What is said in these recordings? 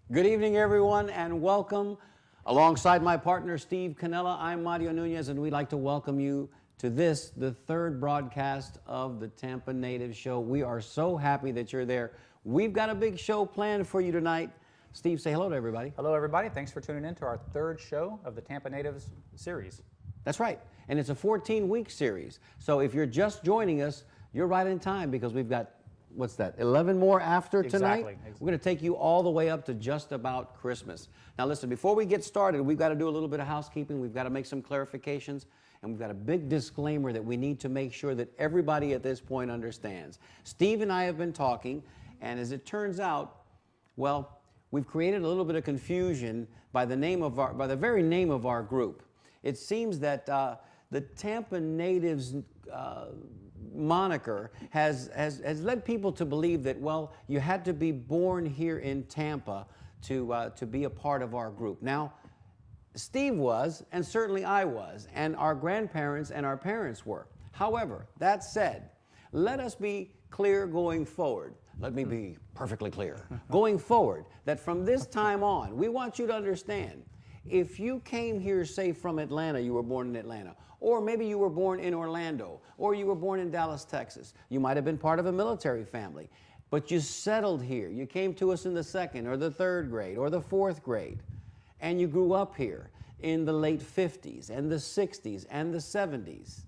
Good evening, everyone, and welcome. Alongside my partner, Steve Canella, I'm Mario Nunez, and we'd like to welcome you to this, the third broadcast of the Tampa Native Show. We are so happy that you're there. We've got a big show planned for you tonight. Steve, say hello to everybody. Hello, everybody. Thanks for tuning in to our third show of the Tampa Natives series. That's right, and it's a 14-week series. So if you're just joining us, you're right in time because we've got, what's that, 11 more after tonight? Exactly. We're going to take you all the way up to just about Christmas. Now listen, before we get started, we've got to do a little bit of housekeeping. We've got to make some clarifications, and we've got a big disclaimer that we need to make sure that everybody at this point understands. Steve and I have been talking, and as it turns out, well, we've created a little bit of confusion by the very name of our group. It seems that the Tampa Natives moniker has led people to believe that, well, you had to be born here in Tampa to be a part of our group. Now, Steve was, and certainly I was, and our grandparents and our parents were. However, that said, let us be clear going forward. Let me be perfectly clear. Going forward, that from this time on, we want you to understand, if you came here, say, from Atlanta, you were born in Atlanta, or maybe you were born in Orlando, or you were born in Dallas, Texas. You might have been part of a military family, but you settled here. You came to us in the second or the third grade or the fourth grade, and you grew up here in the late 50s and the 60s and the 70s.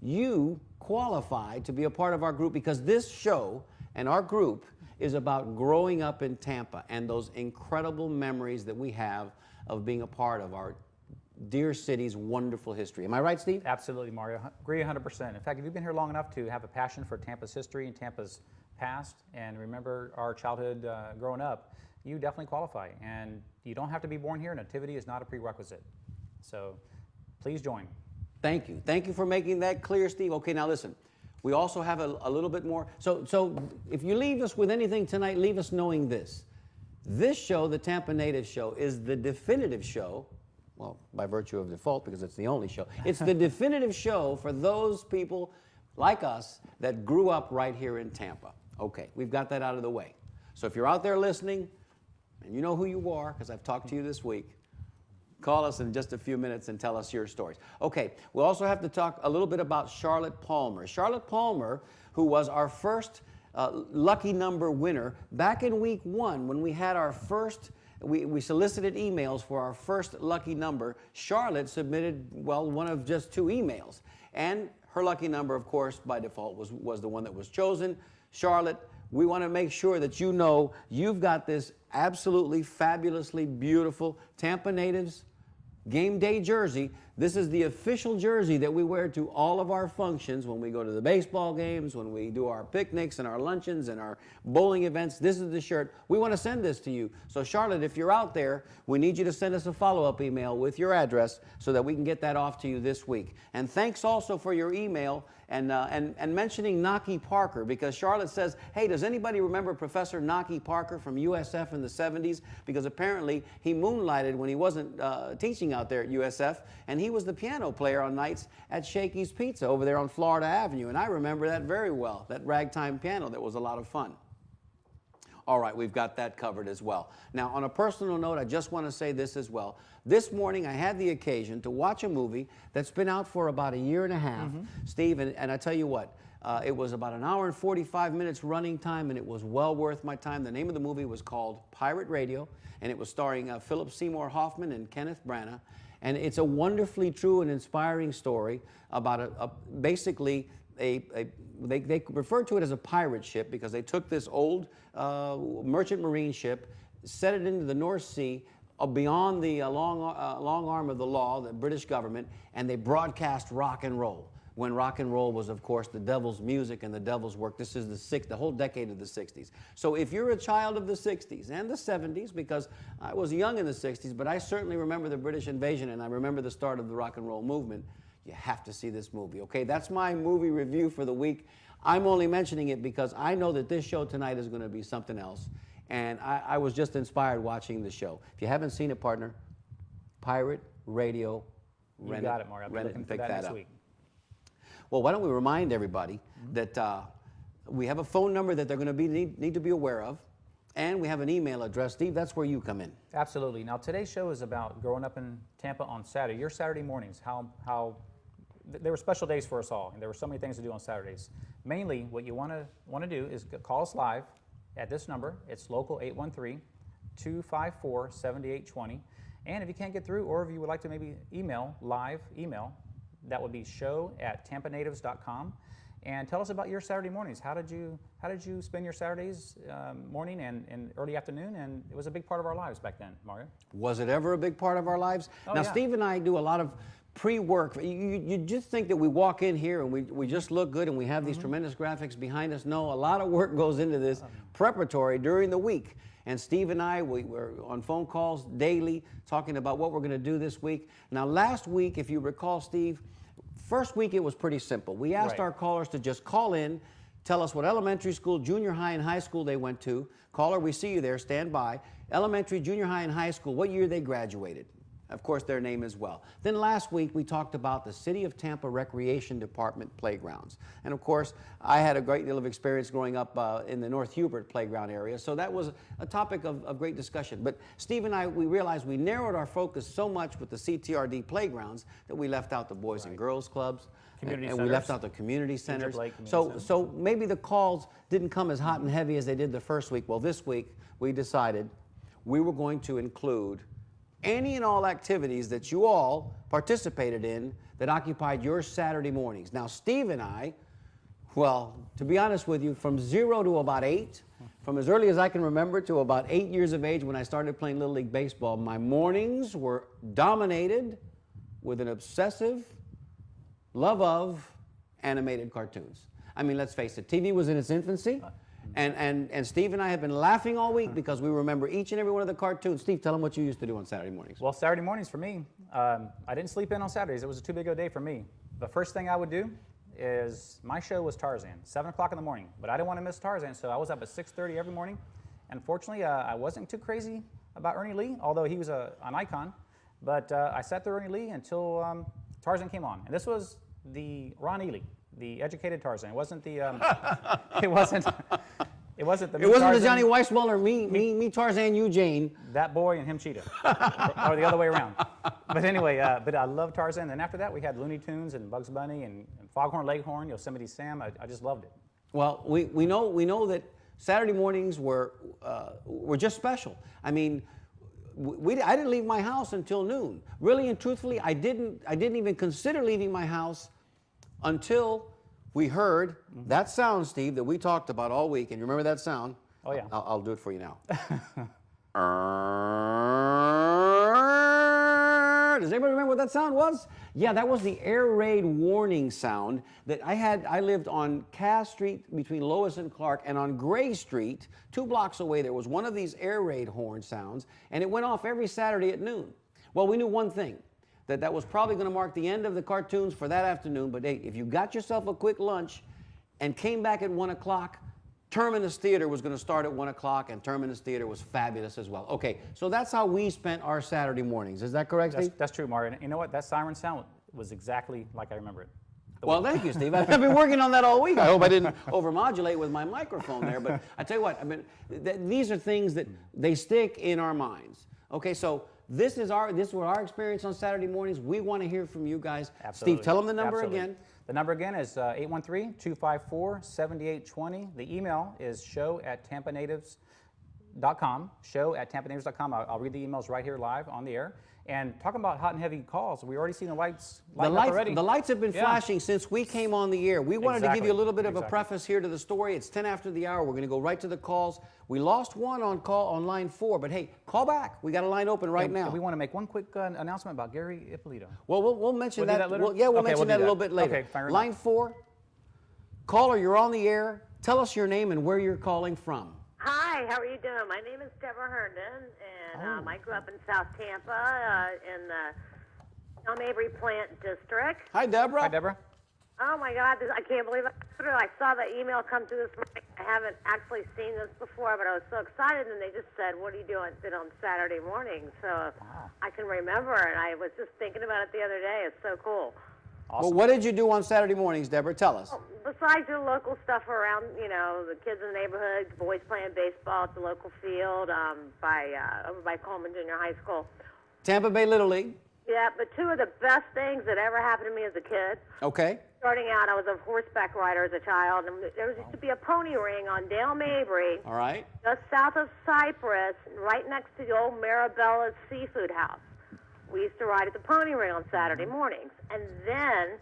You qualified to be a part of our group because this show and our group is about growing up in Tampa and those incredible memories that we have of being a part of our dear city's wonderful history. Am I right, Steve? Absolutely, Mario. Agree 100%. In fact, if you've been here long enough to have a passion for Tampa's history and Tampa's past and remember our childhood growing up, you definitely qualify. And you don't have to be born here. Nativity is not a prerequisite. So please join. Thank you. Thank you for making that clear, Steve. Okay, now listen. We also have a little bit more. So if you leave us with anything tonight, leave us knowing this. This show, the Tampa Native Show, is the definitive show, well, by virtue of default, because it's the only show. It's the definitive show for those people like us that grew up right here in Tampa. Okay, we've got that out of the way. So if you're out there listening, and you know who you are, because I've talked to you this week, call us in just a few minutes and tell us your stories. Okay, we also have to talk a little bit about Charlotte Palmer. Charlotte Palmer, who was our first lucky number winner back in week 1 when we had our first, we solicited emails for our first lucky number. Charlotte submitted, well, one of just 2 emails. And her lucky number, of course, by default was the one that was chosen. Charlotte, we want to make sure that you know you've got this absolutely fabulously beautiful Tampa Natives game day jersey. This is the official jersey that we wear to all of our functions when we go to the baseball games, when we do our picnics and our luncheons and our bowling events. This is the shirt. We want to send this to you. So Charlotte, if you're out there, we need you to send us a follow-up email with your address so that we can get that off to you this week. And thanks also for your email and mentioning Naki Parker, because Charlotte says, hey, does anybody remember Professor Naki Parker from USF in the 70s? Because apparently he moonlighted when he wasn't teaching out there at USF, and he was the piano player on nights at Shakey's Pizza over there on Florida Avenue, and I remember that very well, that ragtime piano that was a lot of fun. All right, we've got that covered as well. Now, on a personal note, I just want to say this as well. This morning, I had the occasion to watch a movie that's been out for about a year and a half, Steve, and I tell you what, it was about an hour and 45 minutes running time, and it was well worth my time. The name of the movie was called Pirate Radio, and it was starring Philip Seymour Hoffman and Kenneth Branagh. And it's a wonderfully true and inspiring story about basically they refer to it as a pirate ship because they took this old merchant marine ship, set it into the North Sea beyond the long arm of the law, the British government, and they broadcast rock and roll. When rock and roll was, of course, the devil's music and the devil's work. This is the whole decade of the 60s. So if you're a child of the 60s and the 70s, because I was young in the 60s, but I certainly remember the British invasion and I remember the start of the rock and roll movement, you have to see this movie, okay? That's my movie review for the week. I'm only mentioning it because I know that this show tonight is going to be something else. And I was just inspired watching the show. If you haven't seen it, partner, Pirate Radio, rent it, Mario. Rent it and pick that next up. Week. Well, why don't we remind everybody that we have a phone number that they're going to need to be aware of. Mm-hmm. And we have an email address. Steve, that's where you come in. Absolutely. Now, today's show is about growing up in Tampa on Saturday. Your Saturday mornings, there were special days for us all, and there were so many things to do on Saturdays. Mainly, what you want to do is call us live at this number. It's local 813-254-7820. And if you can't get through, or if you would like to maybe live email, that would be show@tampanatives.com. And tell us about your Saturday mornings. How did you spend your Saturdays morning and early afternoon? And it was a big part of our lives back then, Mario. Was it ever a big part of our lives? Oh, now, yeah. Steve and I do a lot of pre-work. You just think that we walk in here and we just look good and we have these tremendous graphics behind us. No, a lot of work goes into this preparatory during the week. And Steve and I, we were on phone calls daily talking about what we're going to do this week. Now, last week, if you recall, Steve, first week it was pretty simple. We asked our callers to just call in, tell us what elementary school, junior high, and high school they went to. Caller, we see you there, stand by. Elementary, junior high, and high school, what year they graduated. Of course, their name as well. Then last week, we talked about the City of Tampa Recreation Department playgrounds. And of course, I had a great deal of experience growing up in the North Hubert playground area, so that was a topic of great discussion. But Steve and I, we realized we narrowed our focus so much with the CTRD playgrounds that we left out the Boys and Girls Clubs, and we left out the community centers. So maybe the calls didn't come as hot and heavy as they did the first week. Well, this week, we decided we were going to include any and all activities that you all participated in that occupied your Saturday mornings. Now, Steve and I, well, to be honest with you, from 0 to about 8, from as early as I can remember to about 8 years of age when I started playing Little League Baseball, my mornings were dominated with an obsessive love of animated cartoons. I mean, let's face it, TV was in its infancy. And Steve and I have been laughing all week because we remember each and every one of the cartoons. Steve, tell them what you used to do on Saturday mornings. Well, Saturday mornings for me, I didn't sleep in on Saturdays. It was too big of a day for me. The first thing I would do is, my show was Tarzan, 7 o'clock in the morning. But I didn't want to miss Tarzan, so I was up at 6:30 every morning. Unfortunately, I wasn't too crazy about Ernie Lee, although he was an icon. But I sat through Ernie Lee until Tarzan came on. And this was the Ron Ely, the educated Tarzan. It wasn't the it wasn't the Johnny Weissmuller, me Tarzan, you Jane. That boy and him Cheetah, or the other way around. But anyway, but I love Tarzan. And after that, we had Looney Tunes and Bugs Bunny and Foghorn Leghorn, Yosemite Sam. I just loved it. Well, we know that Saturday mornings were just special. I mean, I didn't leave my house until noon. Really and truthfully, I didn't even consider leaving my house until we heard that sound, Steve, that we talked about all week. And you remember that sound? Oh, yeah. I'll do it for you now. Does anybody remember what that sound was? Yeah, that was the air raid warning sound that I lived on Cass Street between Lois and Clark, and on Gray Street, 2 blocks away, there was one of these air raid horn sounds, and it went off every Saturday at noon. Well, we knew one thing, that was probably going to mark the end of the cartoons for that afternoon, but hey, if you got yourself a quick lunch and came back at 1 o'clock, Terminus Theater was going to start at 1 o'clock, and Terminus Theater was fabulous as well. Okay, so that's how we spent our Saturday mornings. Is that correct, Steve? That's true, Mario. You know what? That siren sound was exactly like I remember it. Well, thank you, Steve. I've been working on that all week. I hope I didn't overmodulate with my microphone there, but I tell you what, I mean, these are things that they stick in our minds. Okay, so this is our experience on Saturday mornings. We want to hear from you guys. Absolutely. Steve, tell them the number again. The number again is 813-254-7820. The email is show@tampanatives.com. Show@tampanatives.com. I'll read the emails right here live on the air. And talking about hot and heavy calls, we already seen the lights light up already. The lights have been flashing since we came on the air. We wanted to give you a little bit of a preface here to the story. It's 10 after the hour. We're going to go right to the calls. We lost one on line 4, but hey, call back. We got a line open right now. We want to make one quick announcement about Gary Ippolito. Well, we'll mention that. later? We'll mention that a little bit later. Okay, fine, line 4, caller, you're on the air. Tell us your name and where you're calling from. Hi, how are you doing? My name is Deborah Herndon, and I grew up in South Tampa in the Tom Avery Plant District. Hi, Deborah. Hi, Deborah. Oh, my God, I can't believe it. I saw the email come through this morning. I haven't actually seen this before, but I was so excited, and they just said, what are you doing on Saturday morning? So I can remember, and I was just thinking about it the other day. It's so cool. Awesome. Well, what did you do on Saturday mornings, Deborah? Tell us. Besides your local stuff around, the kids in the neighborhood, the boys playing baseball at the local field over by Coleman Junior High School. Tampa Bay Little League. Yeah, but two of the best things that ever happened to me as a kid. Okay. Starting out, I was a horseback rider as a child, and there used to be a pony ring on Dale Mabry, All right. just south of Cypress, right next to the old Marabella's Seafood House. We used to ride at the pony ring on Saturday mornings. And then,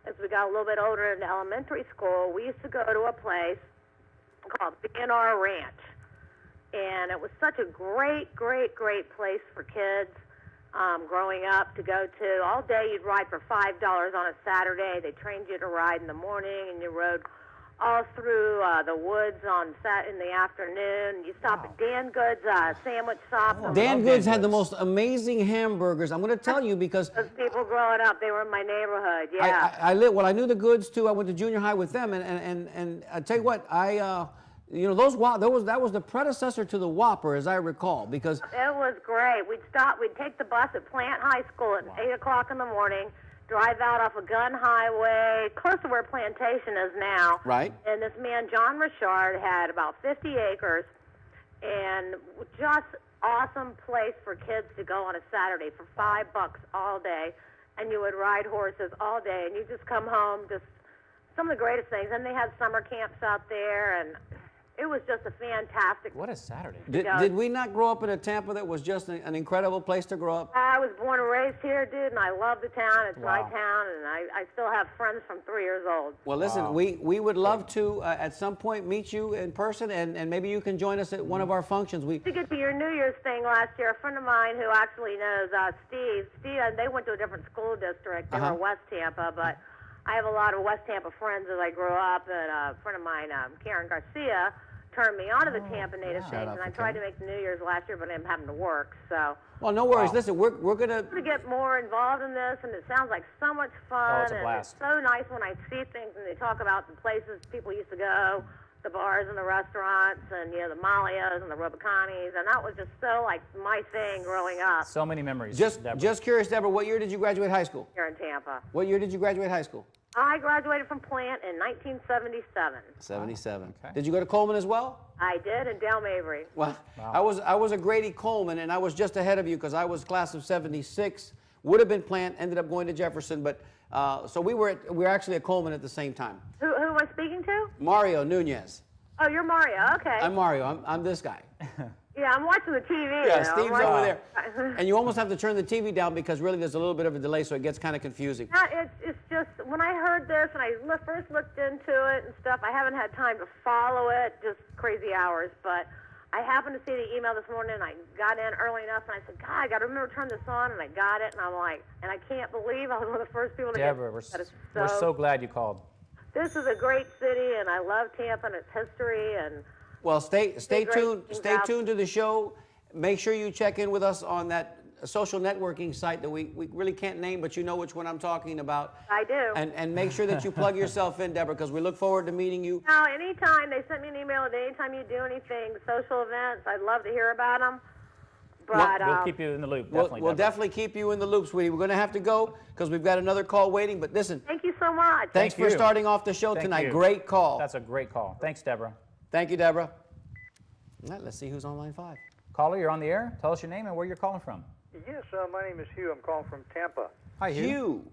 as we got a little bit older in elementary school, we used to go to a place called B&R Ranch. And it was such a great, great, great place for kids growing up to go to. All day you'd ride for $5 on a Saturday. They trained you to ride in the morning, and you rode all through the woods in the afternoon. You stop at Dan Good's sandwich shop. Dan Good's had the most amazing hamburgers. I'm going to tell you because those people growing up, they were in my neighborhood. Yeah. I knew the Goods too. I went to junior high with them, and I tell you what, that was the predecessor to the Whopper, as I recall, because it was great. We'd take the bus at Plant High School at 8 o'clock in the morning, drive out off a gun highway, close to where Plantation is now. Right. And this man, John Richard, had about 50 acres, and just awesome place for kids to go on a Saturday for $5 all day, and you would ride horses all day, and you just come home, just some of the greatest things. And they had summer camps out there, and it was just a fantastic. What a Saturday. did we not grow up in a Tampa that was just an incredible place to grow up? I was born and raised here, dude, and I love the town. It's my Wow. town, and I still have friends from 3 years old. Well, listen, Wow. we would love to at some point meet you in person, and maybe you can join us at one of our functions. To get to your New Year's thing last year, a friend of mine who actually knows Steve, they went to a different school district. They were West Tampa, but I have a lot of West Tampa friends as I grew up, and a friend of mine, Karen Garcia, turned me on to the Tampa Native things, and I tried to make the New Year's last year, but I'm having to work, so. Well, no worries. Wow. Listen, we're gonna. To get more involved in this, and it sounds like so much fun, it's a and blast. it's so nice when I see things and they talk about the places people used to go, the bars and the restaurants, and the Malios and the Robicanis, and that was just so like my thing growing up So many memories. Just curious, Deborah, what year did you graduate high school? here in Tampa. What year did you graduate high school? I graduated from Plant in 1977. 77. Okay. Did you go to Coleman as well? I did in Dale Mabry. Well, I was a Grady Coleman, and I was just ahead of you because I was class of 76. Would have been Plant, ended up going to Jefferson, but so we were actually at Coleman at the same time. Who am I speaking to? Mario Nunez. Oh, you're Mario. Okay. I'm Mario. I'm this guy. Yeah, I'm watching the TV. Yeah, now. Steve's I'm over watching- there. And you almost have to turn the TV down because really there's a little bit of a delay, so it gets kind of confusing. It's just, when I heard this and I first looked into it and stuff, I haven't had time to follow it, just crazy hours, but I happened to see the email this morning, and I got in early enough, and I said, God, I got to remember to turn this on, and I got it, and I'm like, and I can't believe I was one of the first people to Deborah, get that. we're so glad you called. This is a great city, and I love Tampa and its history, and Well, stay great tuned. things Stay out. tuned to the show. Make sure you check in with us on that social networking site that we really can't name, but you know which one I'm talking about. I do. And make sure that you plug yourself in, Deborah, because we look forward to meeting you. Now, anytime they sent me an email, and anytime you do anything, social events, I'd love to hear about them. But We'll keep you in the loop, We'll definitely. Deborah. definitely keep you in the loop, sweetie. We're going to have to go because we've got another call waiting. But listen, thank you so much. thanks Thank for you. starting off the show Thank tonight. you. Great call. That's a great call. Thanks, Deborah. Thank you, Deborah. All right, let's see who's on line 5. Caller, you're on the air. Tell us your name and where you're calling from. Yes, my name is Hugh. I'm calling from Tampa. Hi, Hugh. Hugh.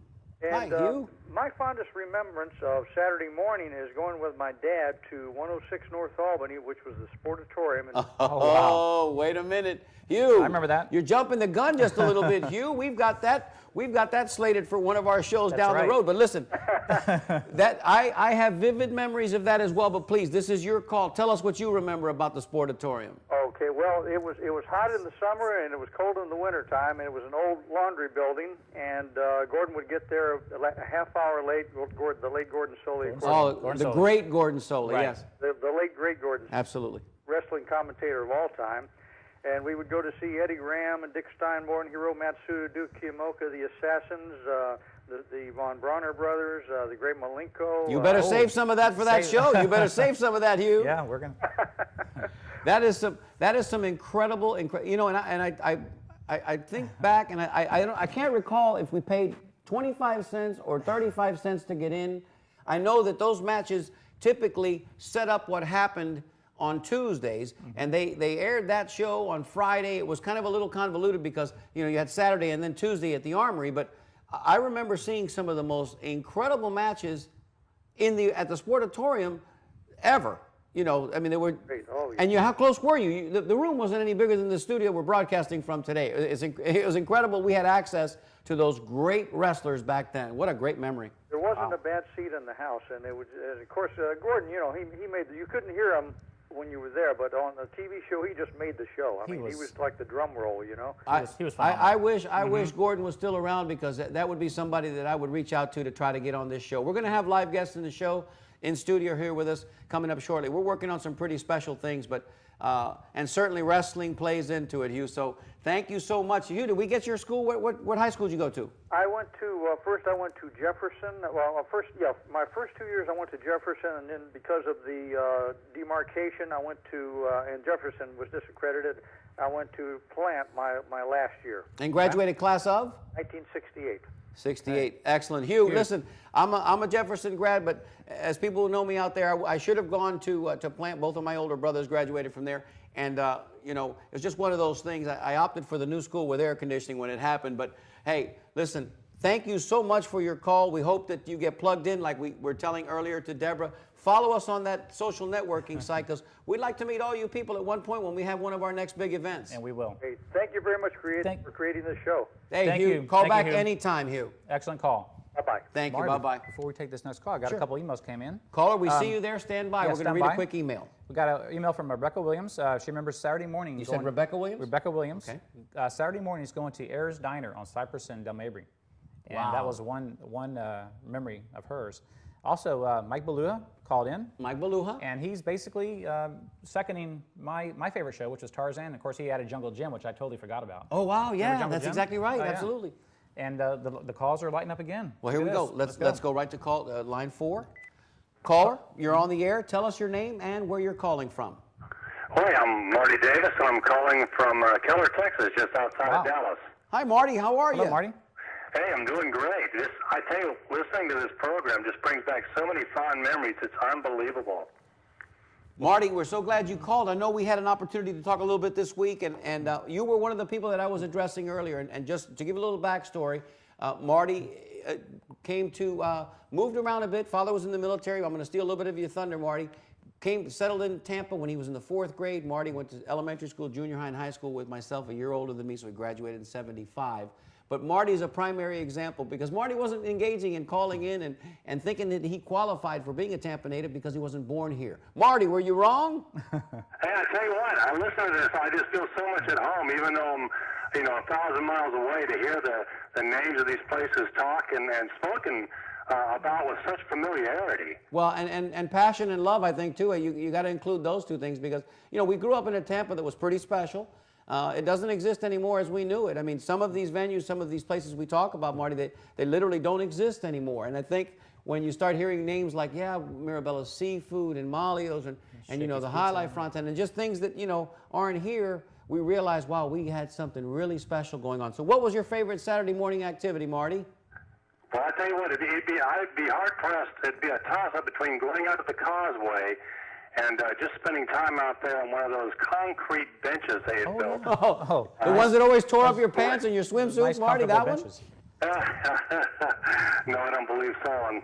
And Hi, Hugh. my fondest remembrance of Saturday morning is going with my dad to 106 North Albany, which was the Sportatorium. And Oh, wait a minute. Hugh. I remember that. You're jumping the gun just a little bit, Hugh. We've got that slated for one of our shows That's down right. the road. But listen, I have vivid memories of that as well. But please, this is your call. Tell us what you remember about the Sportatorium. okay, well, it was hot in the summer and it was cold in the wintertime, and it was an old laundry building. And Gordon would get there a half hour late. The late Gordon Soley, of course, Oh, Gordon the Soley. great Gordon Soley, Right. yes. the late great Gordon, Absolutely. wrestling commentator of all time. And we would go to see Eddie Graham and Dick Steinborn, Hiro Matsuda, Duke Kiyomoka, the Assassins, the Von Bronner brothers, the great Malenko. You better save some of that for that show. You better save some of that, Hugh. Yeah, we're going to. That is some incredible, you know, and I think back, and I can't recall if we paid 25 cents or 35 cents to get in. I know that those matches typically set up what happened on Tuesdays, and they aired that show on Friday. It was kind of a little convoluted because, you know, you had Saturday and then Tuesday at the Armory, but I remember seeing some of the most incredible matches at the Sportatorium ever. You know, I mean, they were, Great. Oh, yeah. and how close were you? The room wasn't any bigger than the studio we're broadcasting from today. It was incredible. We had access to those great wrestlers back then. What a great memory. There wasn't a bad seat in the house, and it was, and of course, Gordon. You know, he made. You couldn't hear him when you were there, but on the TV show, he just made the show. I mean, he was like the drum roll. You know. He was phenomenal. I wish Gordon was still around, because that would be somebody that I would reach out to try to get on this show. We're going to have live guests in the show, in studio here with us, coming up shortly. We're working on some pretty special things, but and certainly wrestling plays into it, Hugh. So thank you so much. Hugh, did we get your school? What high school did you go to? I went to first. I went to Jefferson. Well, my first 2 years I went to Jefferson, and then because of the demarcation, I went to and Jefferson was disaccredited. I went to Plant my last year. And graduated class of? 1968. 68. Excellent. Hugh, listen, I'm a Jefferson grad, but as people who know me out there, I should have gone to Plant. Both of my older brothers graduated from there. And, you know, it's just one of those things. I opted for the new school with air conditioning when it happened. But, hey, listen, thank you so much for your call. We hope that you get plugged in, like we were telling earlier to Deborah. Follow us on that social networking site, because we'd like to meet all you people at one point when we have one of our next big events. And we will. Hey, thank you very much for creating this show. Hey, Thank Hugh, you. call Thank back you, Hugh. anytime, Hugh. Excellent call. Bye-bye. Thank you. Marty, Bye-bye. Before we take this next call, I got a couple emails came in. Caller, we see you there. Stand by. yeah, We're going to stand read by. a quick email. We got an email from Rebecca Williams. She remembers Saturday morning. You said Rebecca Williams? Rebecca Williams. Okay. Saturday morning he's going to Ayers Diner on Cypress and Del Mabry. And Wow. that was one memory of hers. Also, Mike Balua called in. Mike Baluha. And he's basically seconding my favorite show, which was Tarzan. Of course, he added Jungle Jim, which I totally forgot about. Oh, wow. Yeah, Jungle that's Jim? exactly right. Oh, yeah. Absolutely. And the calls are lighting up again. Well, Look here we at go. this. Let's go right to call line 4. Caller, you're on the air. Tell us your name and where you're calling from. Hi, I'm Marty Davis, and I'm calling from Keller, Texas, just outside Wow. of Dallas. Hi, Marty. How are Hello, you? Marty. Hey, I'm doing great. I tell you, listening to this program just brings back so many fond memories. It's unbelievable. Marty, we're so glad you called. I know we had an opportunity to talk a little bit this week, and you were one of the people that I was addressing earlier. And just to give a little backstory, Marty moved around a bit. Father was in the military. I'm going to steal a little bit of your thunder, Marty. Settled in Tampa when he was in the 4th grade. Marty went to elementary school, junior high, and high school with myself, a year older than me, so he graduated in '75. But Marty's a primary example, because Marty wasn't engaging in calling in and thinking that he qualified for being a Tampa native because he wasn't born here. Marty, were you wrong? Hey, I tell you what, I listen to this, I just feel so much at home, even though I'm, 1,000 miles away, to hear the names of these places talk and spoken about with such familiarity. Well, and passion and love, I think, too. You got to include those two things, because, we grew up in a Tampa that was pretty special. It doesn't exist anymore as we knew it. I mean, some of these venues, some of these places we talk about, Marty, they literally don't exist anymore. And I think when you start hearing names like, Mirabella's Seafood and Malio's and the High Life Fronten and just things that, aren't here, we realize, wow, we had something really special going on. So what was your favorite Saturday morning activity, Marty? Well, I tell you what, I'd be hard-pressed. It'd be a toss-up between going out to the causeway and just spending time out there on one of those concrete benches they had built. The ones that always tore up your pants and your swimsuits, Nice, Marty, that one? benches. No, I don't believe so. And,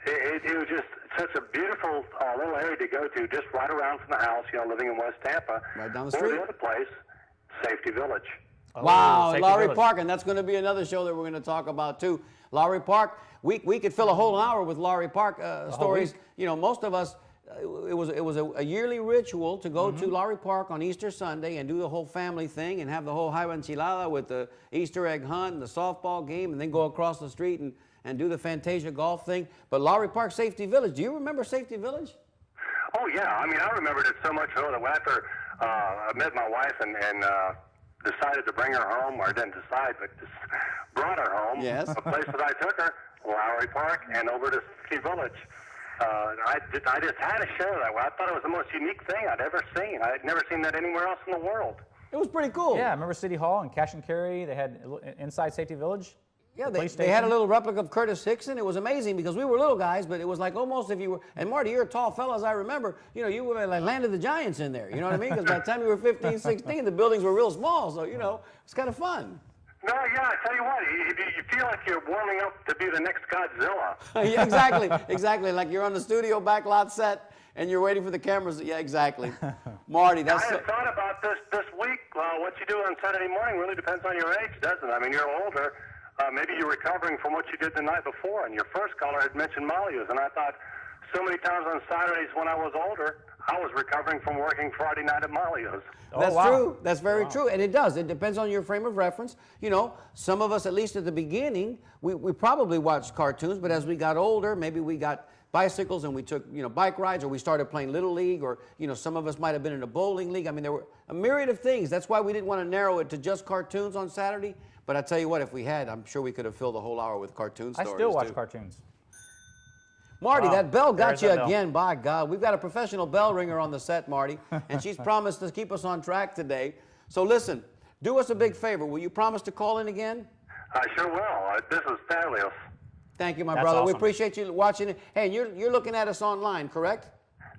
it was just such a beautiful little area to go to, just right around from the house, living in West Tampa. Right down the Or street. the other place, Safety Village. Wow, Safety Lowry Village. Park, and that's going to be another show that we're going to talk about too. Lowry Park, we could fill a whole hour with Lowry Park stories. Most of us, it was a yearly ritual to go to Lowry Park on Easter Sunday and do the whole family thing and have the whole Jaiba Enchilada with the Easter egg hunt and the softball game, and then go across the street and do the Fantasia golf thing. But Lowry Park Safety Village, do you remember Safety Village? Oh, yeah. I mean, I remembered it so much so that after I met my wife and decided to bring her home, or didn't decide, but just brought her home. Yes. A place that I took her, Lowry Park, and over to Safety Village. I just had a show that way. I thought it was the most unique thing I'd ever seen. I had never seen that anywhere else in the world. It was pretty cool. Yeah, I remember City Hall and Cash and Carry. They had inside Safety Village. Yeah, police they had a station. little replica of Curtis Hickson. It was amazing because we were little guys, but it was like almost if you were, and Marty, you're a tall fella, as I remember, you know, you were like Land of the Giants in there, you know what I mean? Because by the time you were 15, 16, the buildings were real small, so, you know, it's kind of fun. No, yeah, I tell you what, you feel like you're warming up to be the next Godzilla. Yeah, exactly, like you're on the studio backlot set and you're waiting for the cameras. Yeah, exactly. Marty, that's... I had thought about this week. What you do on Saturday morning really depends on your age, doesn't it? I mean, you're older. Maybe you're recovering from what you did the night before, and your first caller had mentioned Malius, and I thought so many times on Saturdays when I was older, I was recovering from working Friday night at Malius. That's true. That's very true. And it does. It depends on your frame of reference. You know, some of us, at least at the beginning, we probably watched cartoons, but as we got older, maybe we got bicycles and we took, you know, bike rides, or we started playing Little League, or, you know, some of us might have been in a bowling league. I mean, there were a myriad of things. That's why we didn't want to narrow it to just cartoons on Saturday. But I tell you what, if we had, I'm sure we could have filled the whole hour with cartoon stories. I still watch cartoons. Marty, Wow. that bell got There's you that bell. again, by God. We've got a professional bell ringer on the set, Marty, and she's promised to keep us on track today. So listen, do us a big favor. Will you promise to call in again? I sure will. This is fabulous. Thank you, my That's brother. We awesome. appreciate you watching it. Hey, you're looking at us online, correct?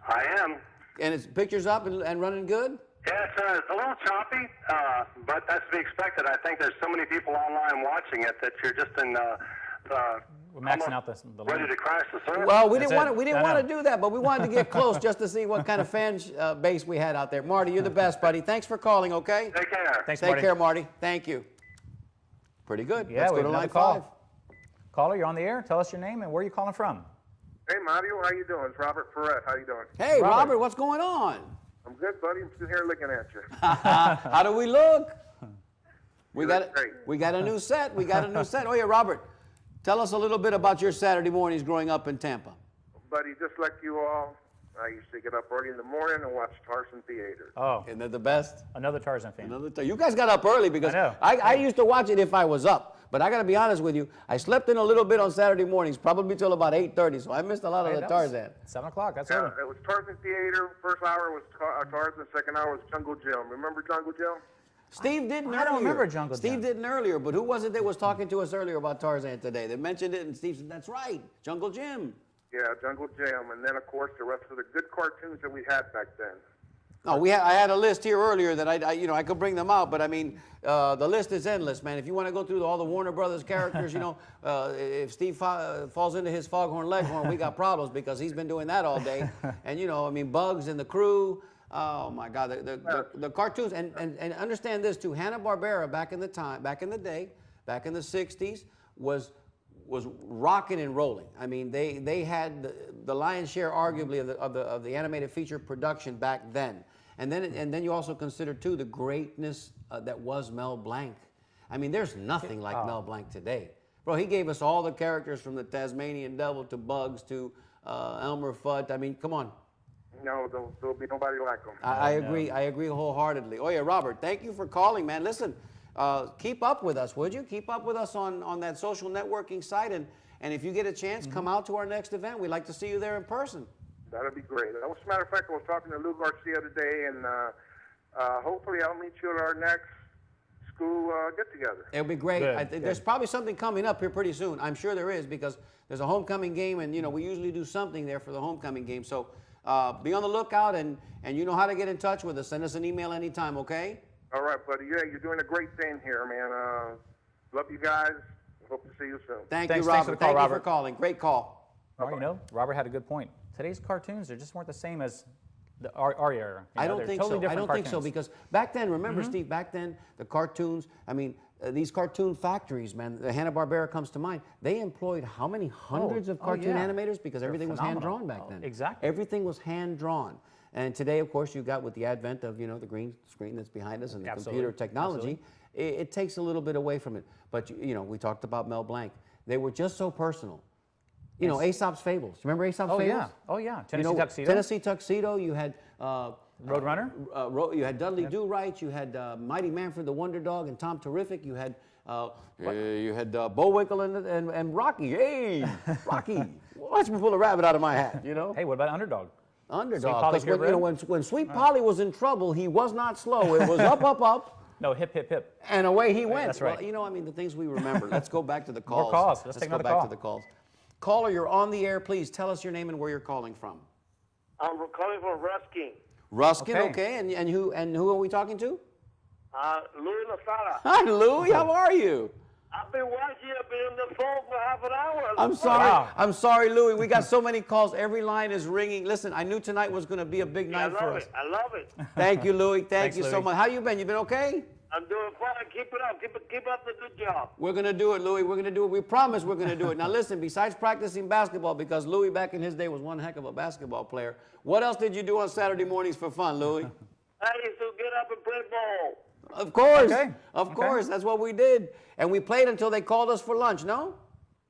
I am. And it's pictures up and running good? Yeah, it's a little choppy, but that's to be expected. I think there's so many people online watching it that you're just in We're maxing out the ready line. to crash the server. Well, we That's didn't want it. to. We didn't I want to know. do that, but we wanted to get close just to see what kind of fan base we had out there. Marty, you're the best, buddy. Thanks for calling. Okay. Take care. Thanks, Take Marty. care, Marty. Thank you. Pretty good. Yeah, Let's we go to have line another call. 5. Caller, you're on the air. Tell us your name and where are you calling from. Hey, Mario, how you doing? It's Robert Ferret. How you doing? Hey, Robert. Robert, what's going on? I'm good, buddy. I'm sitting here looking at you. How do we look? We You got look great. we got a new set. We got a new set. Oh yeah, Robert, tell us a little bit about your Saturday mornings growing up in Tampa. Buddy, just like you all, I used to get up early in the morning and watch Tarzan Theater. Oh, Isn't that the best? another Tarzan fan. You guys got up early because I know. I used to watch it if I was up. But I got to be honest with you, I slept in a little bit on Saturday mornings, probably till about 8:30, so I missed a lot of Hey, the that was Tarzan. 7 o'clock. That's Yeah, early. it was Tarzan Theater. First hour was Tarzan. Second hour was Jungle Gym. Remember Jungle Gym? Steve didn't I earlier. don't remember Jungle Steve Gym. didn't earlier, but who was it that was talking to us earlier about Tarzan today? They mentioned it, and Steve said, that's right, Jungle Gym. Yeah, Jungle Gym. And then, of course, the rest of the good cartoons that we had back then. No, I had a list here earlier that I could bring them out, but I mean, the list is endless, man. If you want to go through all the Warner Brothers characters, if Steve falls into his Foghorn Leghorn, we got problems because he's been doing that all day. And I mean, Bugs and the Crew. Oh my God, the cartoons, and understand this too. Hanna-Barbera back in the day, back in the '60s, was rocking and rolling. I mean, they had the lion's share, arguably, of the animated feature production back then. And then you also consider too the greatness that was Mel Blanc. I mean, there's nothing like Mel Blanc today, bro. He gave us all the characters from the Tasmanian Devil to Bugs to Elmer Fudd. I mean, come on. No, there'll be nobody like them. I agree. I agree wholeheartedly. Oh yeah, Robert, thank you for calling, man. Listen, keep up with us, would you? Keep up with us on that social networking site, and if you get a chance, come out to our next event. We'd like to see you there in person. That'd be great. As a matter of fact, I was talking to Lou Garcia today, and hopefully I'll meet you at our next school get-together. It'll be great. Good, There's probably something coming up here pretty soon. I'm sure there is, because there's a homecoming game, and we usually do something there for the homecoming game. So be on the lookout, and you know how to get in touch with us. Send us an email anytime, okay? All right, buddy. Yeah, you're doing a great thing here, man. Love you guys. Hope to see you soon. Thank Thanks you, for Robert. the call, Thank you for Robert. calling. Great call. Well, Robert had a good point. Today's cartoons, they just weren't the same as our era. I don't They're think totally so. I different don't think so, cartoons. because back then, remember, Steve, back then, the cartoons, I mean, these cartoon factories, man, the Hanna-Barbera comes to mind. They employed how many hundreds of cartoon yeah. animators? Because everything was phenomenal. hand-drawn back then. Exactly. Everything was hand-drawn. And today, of course, you got with the advent of, the green screen that's behind us and the Absolutely. computer technology, it takes a little bit away from it. But, we talked about Mel Blanc. They were just so personal. Aesop's Fables. Remember Aesop's Fables? Oh, yeah. Tennessee Tuxedo. Tennessee Tuxedo. You had Roadrunner. you had Dudley Do-Right. You had Mighty Manfred the Wonder Dog and Tom Terrific. You had Bullwinkle and Rocky. Hey, Rocky! Watch me pull a rabbit out of my hat. Hey, what about Underdog? Underdog. Polly Because when, Purebred? when Sweet Polly was in trouble, he was not slow. It was up, up, up. No, hip, hip, hip. And away he went. That's right. Well, you know, I mean, the things we remember. Let's go back to the calls. More calls. Let's take go another back call. to the calls. Caller, you're on the air. Please tell us your name and where you're calling from. I'm calling from Ruskin. Ruskin, Okay. okay. And who are we talking to? Louis Lasada. Hi, Louie. How are you? I've been watching you. I've been on the phone for half an hour. I'm sorry. Wow. I'm sorry, Louie. We got so many calls. Every line is ringing. Listen, I knew tonight was going to be a big I night for love us. it. I love it. Thank you, Louie. Thank Thanks, you so Louie. much. How you been? You been okay? I'm doing fine. Keep it up. Keep up the good job. We're going to do it, Louie. We're going to do it. We promise we're going to do it. Now, listen, besides practicing basketball, because Louie back in his day was one heck of a basketball player, what else did you do on Saturday mornings for fun, Louie? I used to get up and play ball. Of course. Okay. Of course. That's what we did. And we played until they called us for lunch, no?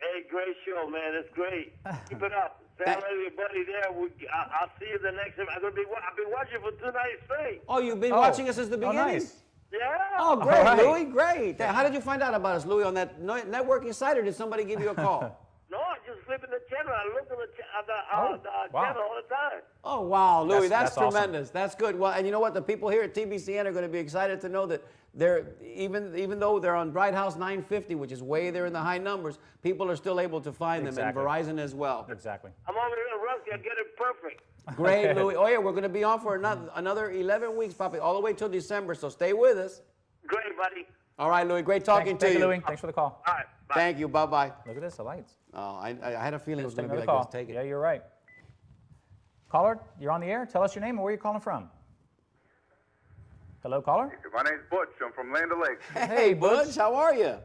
Hey, great show, man. It's great. Keep it up. Say hello to your buddy there. I'll see you the next time. I've been watching for 2 nights straight. Oh, you've been watching us since the Oh, beginning? nice. Yeah. Oh, great, All right. Louie, great. How did you find out about us, Louie, on that networking site, or did somebody give you a call? No, I just flip in the channel. I look at the wow. channel all the time. Oh, wow, Louie, that's awesome. tremendous. That's good. Well, and you know what? The people here at TBCN are going to be excited to know that they're, even though they're on Bright House 950, which is way there in the high numbers, people are still able to find them, and Exactly. Verizon as well. Exactly. I'm over here in Rusty. I get it perfect. Great, Louie. Oh, yeah, we're going to be on for another 11 weeks, probably all the way till December, so stay with us. Great, buddy. All right, Louie, great talking to Thank you. you, Louie. Thanks for the call. All right. Bye. Thank you. Bye-bye. Look at this, the lights. Oh, I had a feeling it was Take going to be another like call. this. Take it. Yeah, you're right. Caller, you're on the air. Tell us your name and where you're calling from. Hello, caller. My name's Butch. I'm from Land O'Lakes. Hey, Butch, how are you?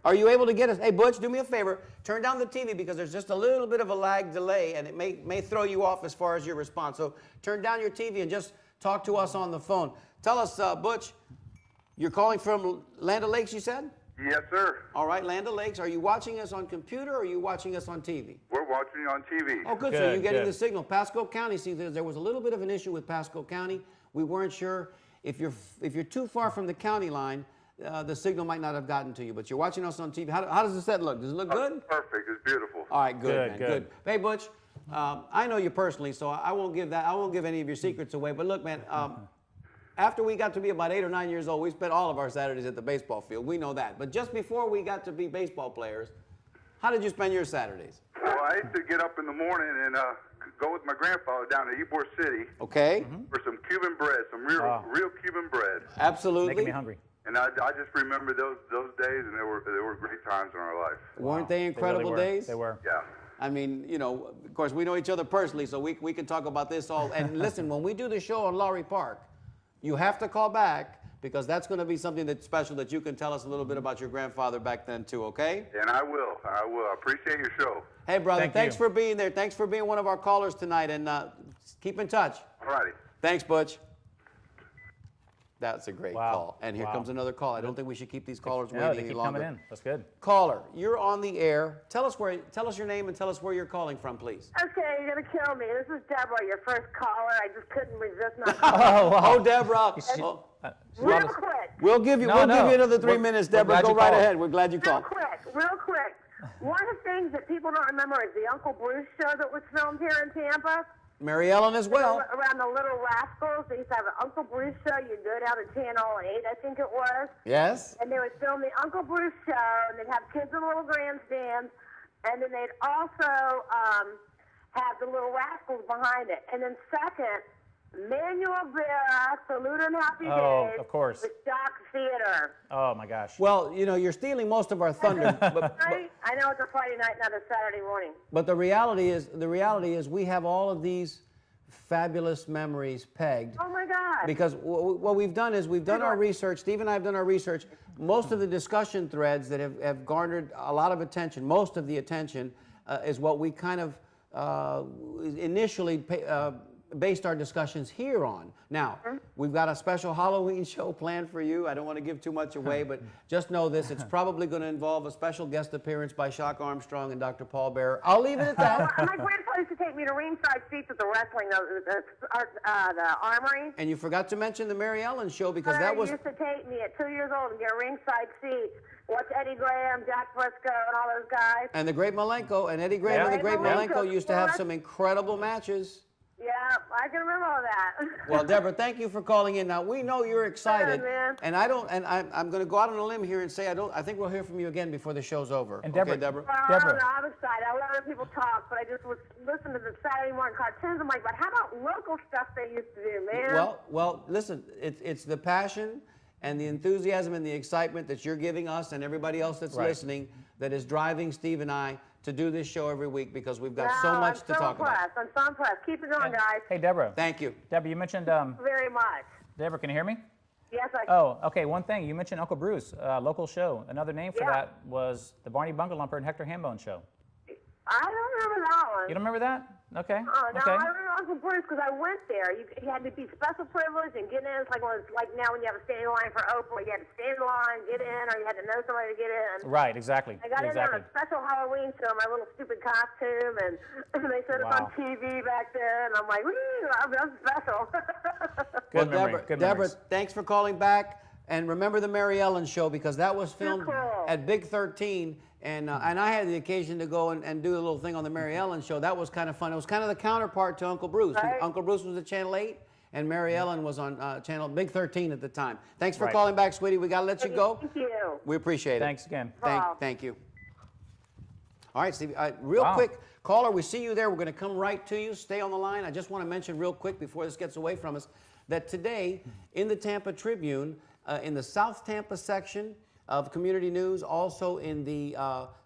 Are you able to get us? Hey, Butch, do me a favor. Turn down the TV because there's just a little bit of a lag delay, and it may throw you off as far as your response. So turn down your TV and just talk to us on the phone. Tell us, Butch, you're calling from Land O'Lakes, you said? Yes, sir. All right, Land O'Lakes. Are you watching us on computer or are you watching us on TV? We're watching you on TV. Oh, good. So Good, you're getting good. the signal. Pasco County. See, there was a little bit of an issue with Pasco County. We weren't sure if you're too far from the county line, the signal might not have gotten to you. But you're watching us on TV. How does the set look? Does it look good? Perfect. It's beautiful. All right, good, man, Good, good. Hey, Butch, I know you personally, so I won't give any of your secrets away. But look, man, after we got to be about 8 or 9 years old, we spent all of our Saturdays at the baseball field. We know that. But just before we got to be baseball players, how did you spend your Saturdays? Well, I used to get up in the morning and go with my grandfather down to Ybor City Okay, for some Cuban bread, some real Cuban bread. absolutely. Making me hungry. And I just remember those days, and they were great times in our life. Weren't they They incredible really were. days? They were. Yeah. I mean, you know, of course, we know each other personally, so we can talk about this all. And listen, when we do the show on Lowry Park, you have to call back because that's going to be something that's special that you can tell us a little bit about your grandfather back then too, okay? And I will. I appreciate your show. Hey, brother, Thank thanks you. for being there. Thanks for being one of our callers tonight, and keep in touch. All righty. Thanks, Butch. That's a great Wow. call. And here Wow. comes another call. I don't think we should keep these callers No, waiting they any keep longer. coming in. That's good. Caller, you're on the air. Tell us your name and tell us where you're calling from, please. Okay, you're gonna kill me. This is Deborah, your first caller. I just couldn't resist not Oh, wow. Oh, Deborah. Oh, real quick. we'll give you No, no. another 3 We're- minutes, we're Deborah. glad Go you right called. ahead. We're glad you Real called. quick. One of the things that people don't remember is the Uncle Bruce show that was filmed here in Tampa. Mary Ellen as well. Around the Little Rascals. They used to have an Uncle Bruce show. You'd go down to Channel 8, I think it was. Yes. And they would film the Uncle Bruce show, and they'd have kids in little grandstands, and then they'd also have the Little Rascals behind it. And then second, Manuel Vera, Salute and Happy Oh, Days. of course. The Stock Theater. Oh, my gosh. Well, you know, you're stealing most of our thunder, Right? I know it's a Friday night, not a Saturday morning. but the reality is we have all of these fabulous memories pegged. Oh, my God. Because what we've done is we've done our research. Steve and I have done our research. Most of the discussion threads that have garnered a lot of attention, most of the attention, is what we kind of initially based our discussions here on. Now, we've got a special Halloween show planned for you. I don't want to give too much away, but just know this. It's probably going to involve a special guest appearance by Shock Armstrong and Dr. Paul Bearer. I'll leave it at that. My grandpa used to take me to ringside seats at the wrestling, the Armory. And you forgot to mention the Mary Ellen show because that was... He used to take me at 2 years old and get a ringside seat. Watch Eddie Graham, Jack Briscoe, and all those guys. And the Great Malenko, and Eddie Graham and the Great Malenko, Malenko used to have some incredible matches. Yeah, I can remember all that. Well, Deborah, thank you for calling in. Now we know you're excited, man. and I'm going to go out on a limb here and say I think we'll hear from you again before the show's over. And Deborah, okay, Deborah. Well, I Deborah. don't know. I'm excited. I love when people talk, but I just was listening to the Saturday morning cartoons. I'm like, but how about local stuff they used to do, man? Well, listen, it's the passion and the enthusiasm and the excitement that you're giving us and everybody else that's listening that is driving Steve and I to do this show every week because we've got so much to talk about. I'm so impressed. Keep it going, guys. Hey, Deborah. Thank you. Deborah, you mentioned, Very much. Deborah, can you hear me? Yes, I Oh, okay. One thing, you mentioned Uncle Bruce, local show. Another name for Yeah. that was the Barney Bungalumper and Hector Hambone show. I don't remember that one. You don't remember that? Okay. Oh, no, okay. I remember Uncle Bruce because I went there. You had to be special privilege and get in. It's like now when you have a standing line for Oprah, you had to stand in line, get in, or you had to know somebody to get in. Right, exactly. I got in there on exactly. a special Halloween show, my little stupid costume, and they showed us on TV back then. I'm like, woo, that's special. Good memory. Deborah, Good Deborah, memories. thanks for calling back. And remember the Mary Ellen show because that was filmed cool. at Big 13. And I had the occasion to go and do a little thing on the Mary Ellen show. That was kind of fun. It was kind of the counterpart to Uncle Bruce. Right. Uncle Bruce was at Channel 8, and Mary Ellen was on Channel Big 13 at the time. Thanks for Right. calling back, sweetie. We got to let you go. Thank you. We appreciate it. Thanks again. Thank you. All right, Steve, real Wow. quick, caller, we see you there. We're going to come right to you. Stay on the line. I just want to mention real quick before this gets away from us that today in the Tampa Tribune, in the South Tampa section of Community News, also in the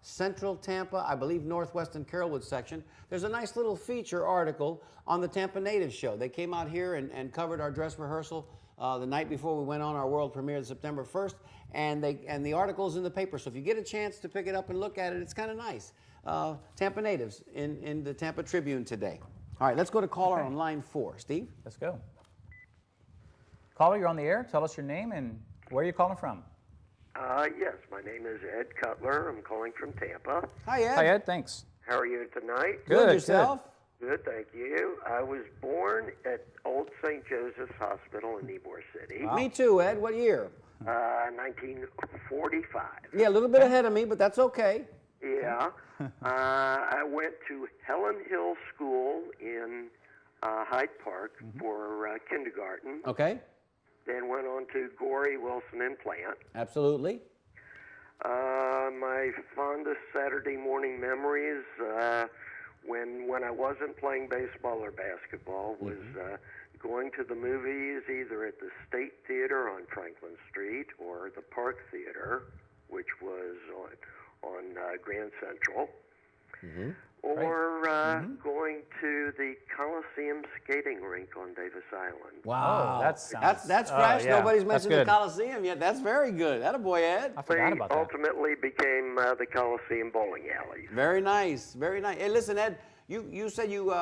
Central Tampa, I believe Northwest and Carrollwood section, there's a nice little feature article on the Tampa Native Show. They came out here and covered our dress rehearsal the night before we went on our world premiere September 1st, and the article's in the paper. So if you get a chance to pick it up and look at it, it's kind of nice. Tampa Natives in the Tampa Tribune today. All right, let's go to caller on line 4. Steve? Let's go. Caller, you're on the air. Tell us your name and where you're calling from. Yes, my name is Ed Cutler. I'm calling from Tampa. Hi, Ed. Hi, Ed. Thanks. How are you tonight? Good, yourself? Good, thank you. I was born at Old St. Joseph's Hospital in Ybor City, Me too, Ed. What year? 1945. Yeah, a little bit ahead of me, but that's okay. Yeah. I went to Helen Hill School in Hyde Park for kindergarten. Okay, Then went on to Gorey, Wilson, and Plant. absolutely. My fondest Saturday morning memories when I wasn't playing baseball or basketball was going to the movies either at the State Theater on Franklin Street or the Park Theater, which was on Grand Central, or going to the Coliseum skating rink on Davis Island. Wow, that's fresh. yeah, Nobody's that's mentioned the good. Coliseum yet. That's very good. Attaboy, Ed. I forgot about that. Ultimately became the Coliseum bowling alley. Very nice, very nice. Hey, listen, Ed, you said you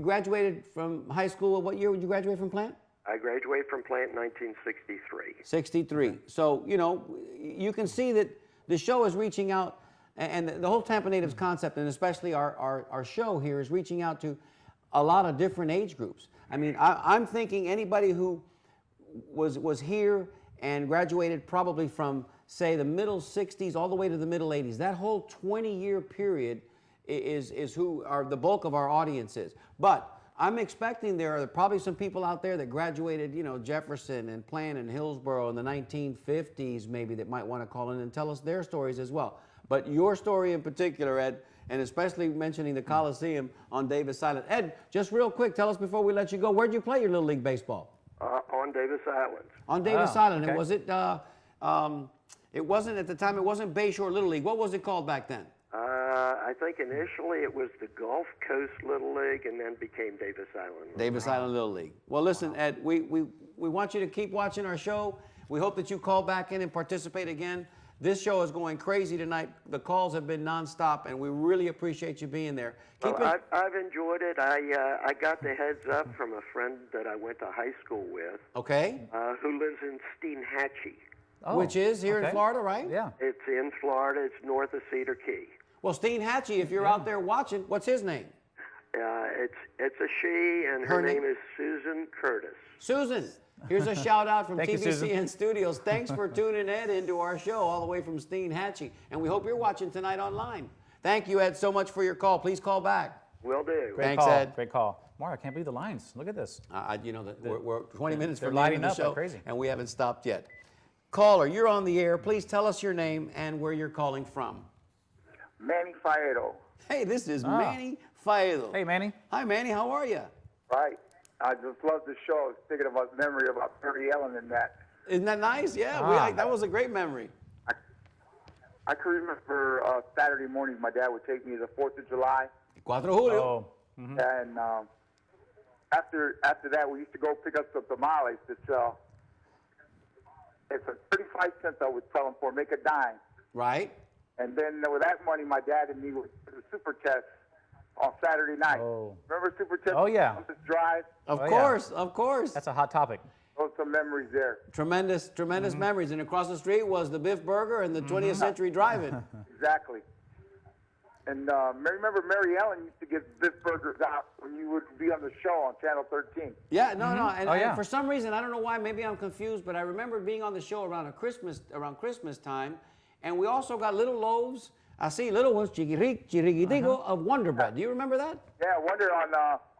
graduated from high school. What year would you graduate from Plant? I graduated from Plant in 1963. 63. So, you can see that the show is reaching out, and the whole Tampa Natives concept, and especially our show here, is reaching out to a lot of different age groups. I mean, I'm thinking anybody who was here and graduated probably from, say, the middle 60s all the way to the middle 80s. That whole 20-year period is who the bulk of our audience is. But I'm expecting there are probably some people out there that graduated, Jefferson and Plant and Hillsborough in the 1950s maybe that might want to call in and tell us their stories as well. But your story in particular, Ed, and especially mentioning the Coliseum on Davis Island. Ed, just real quick, tell us before we let you go, where'd you play your Little League Baseball? On Davis Island. On Davis Island. okay. And was it, it wasn't at the time, it wasn't Bayshore Little League. What was it called back then? I think initially it was the Gulf Coast Little League and then became Davis Island. Davis Island Little League. Well, listen, Ed, we want you to keep watching our show. We hope that you call back in and participate again. This show is going crazy tonight. The calls have been nonstop, and we really appreciate you being there. I've enjoyed it. I got the heads up from a friend that I went to high school with, Okay. who lives in Steenhatchee. Oh, Which is here in okay. Florida, right? Yeah. It's in Florida. It's north of Cedar Key. Well, Steenhatchee, if you're out there watching, what's his name? It's a she, and her name is Susan Curtis. Susan. Here's a shout out from Thank you, TBCN Susan. Studios. Thanks for tuning Ed into our show all the way from Steenhatchee. And we hope you're watching tonight online. Thank you, Ed, so much for your call. Please call back. Will do. Great Thanks, call. Ed. Great call. Mark, I can't believe the lines. Look at this. We're 20 minutes they're from the end lighting of up the like show, crazy. and we haven't stopped yet. Caller, you're on the air. Please tell us your name and where you're calling from. Manny Faedo. Hey, this is Manny Faedo. Hey, Manny. Hi, Manny. How are you? Right. I just love the show. I was thinking about memory about Mary Ellen and that. Isn't that nice? Yeah, that was a great memory. I can remember Saturday mornings my dad would take me to the 4th of July. 4 de Julio. Oh. Mm-hmm. And after that, we used to go pick up some tamales to sell. It's a 35 cents I would sell them for, make a dime. Right. And then with that money, my dad and me would do the super test on Saturday night. Oh. Remember super test? Oh, yeah. On this drive? Of Oh, yeah. course, of course. That's a hot topic. Those are some memories there. Tremendous memories. And across the street was the Biff Burger and the 20th Century Drive-In. Exactly. And remember, Mary Ellen used to give Biff Burgers out when you would be on the show on Channel 13. Yeah, no. And, Oh, yeah. and for some reason, I don't know why, maybe I'm confused, but I remember being on the show around Christmas time, and we also got little loaves. I see little ones, chiriquitico, of Wonder Bread. Do you remember that? Yeah, Wonder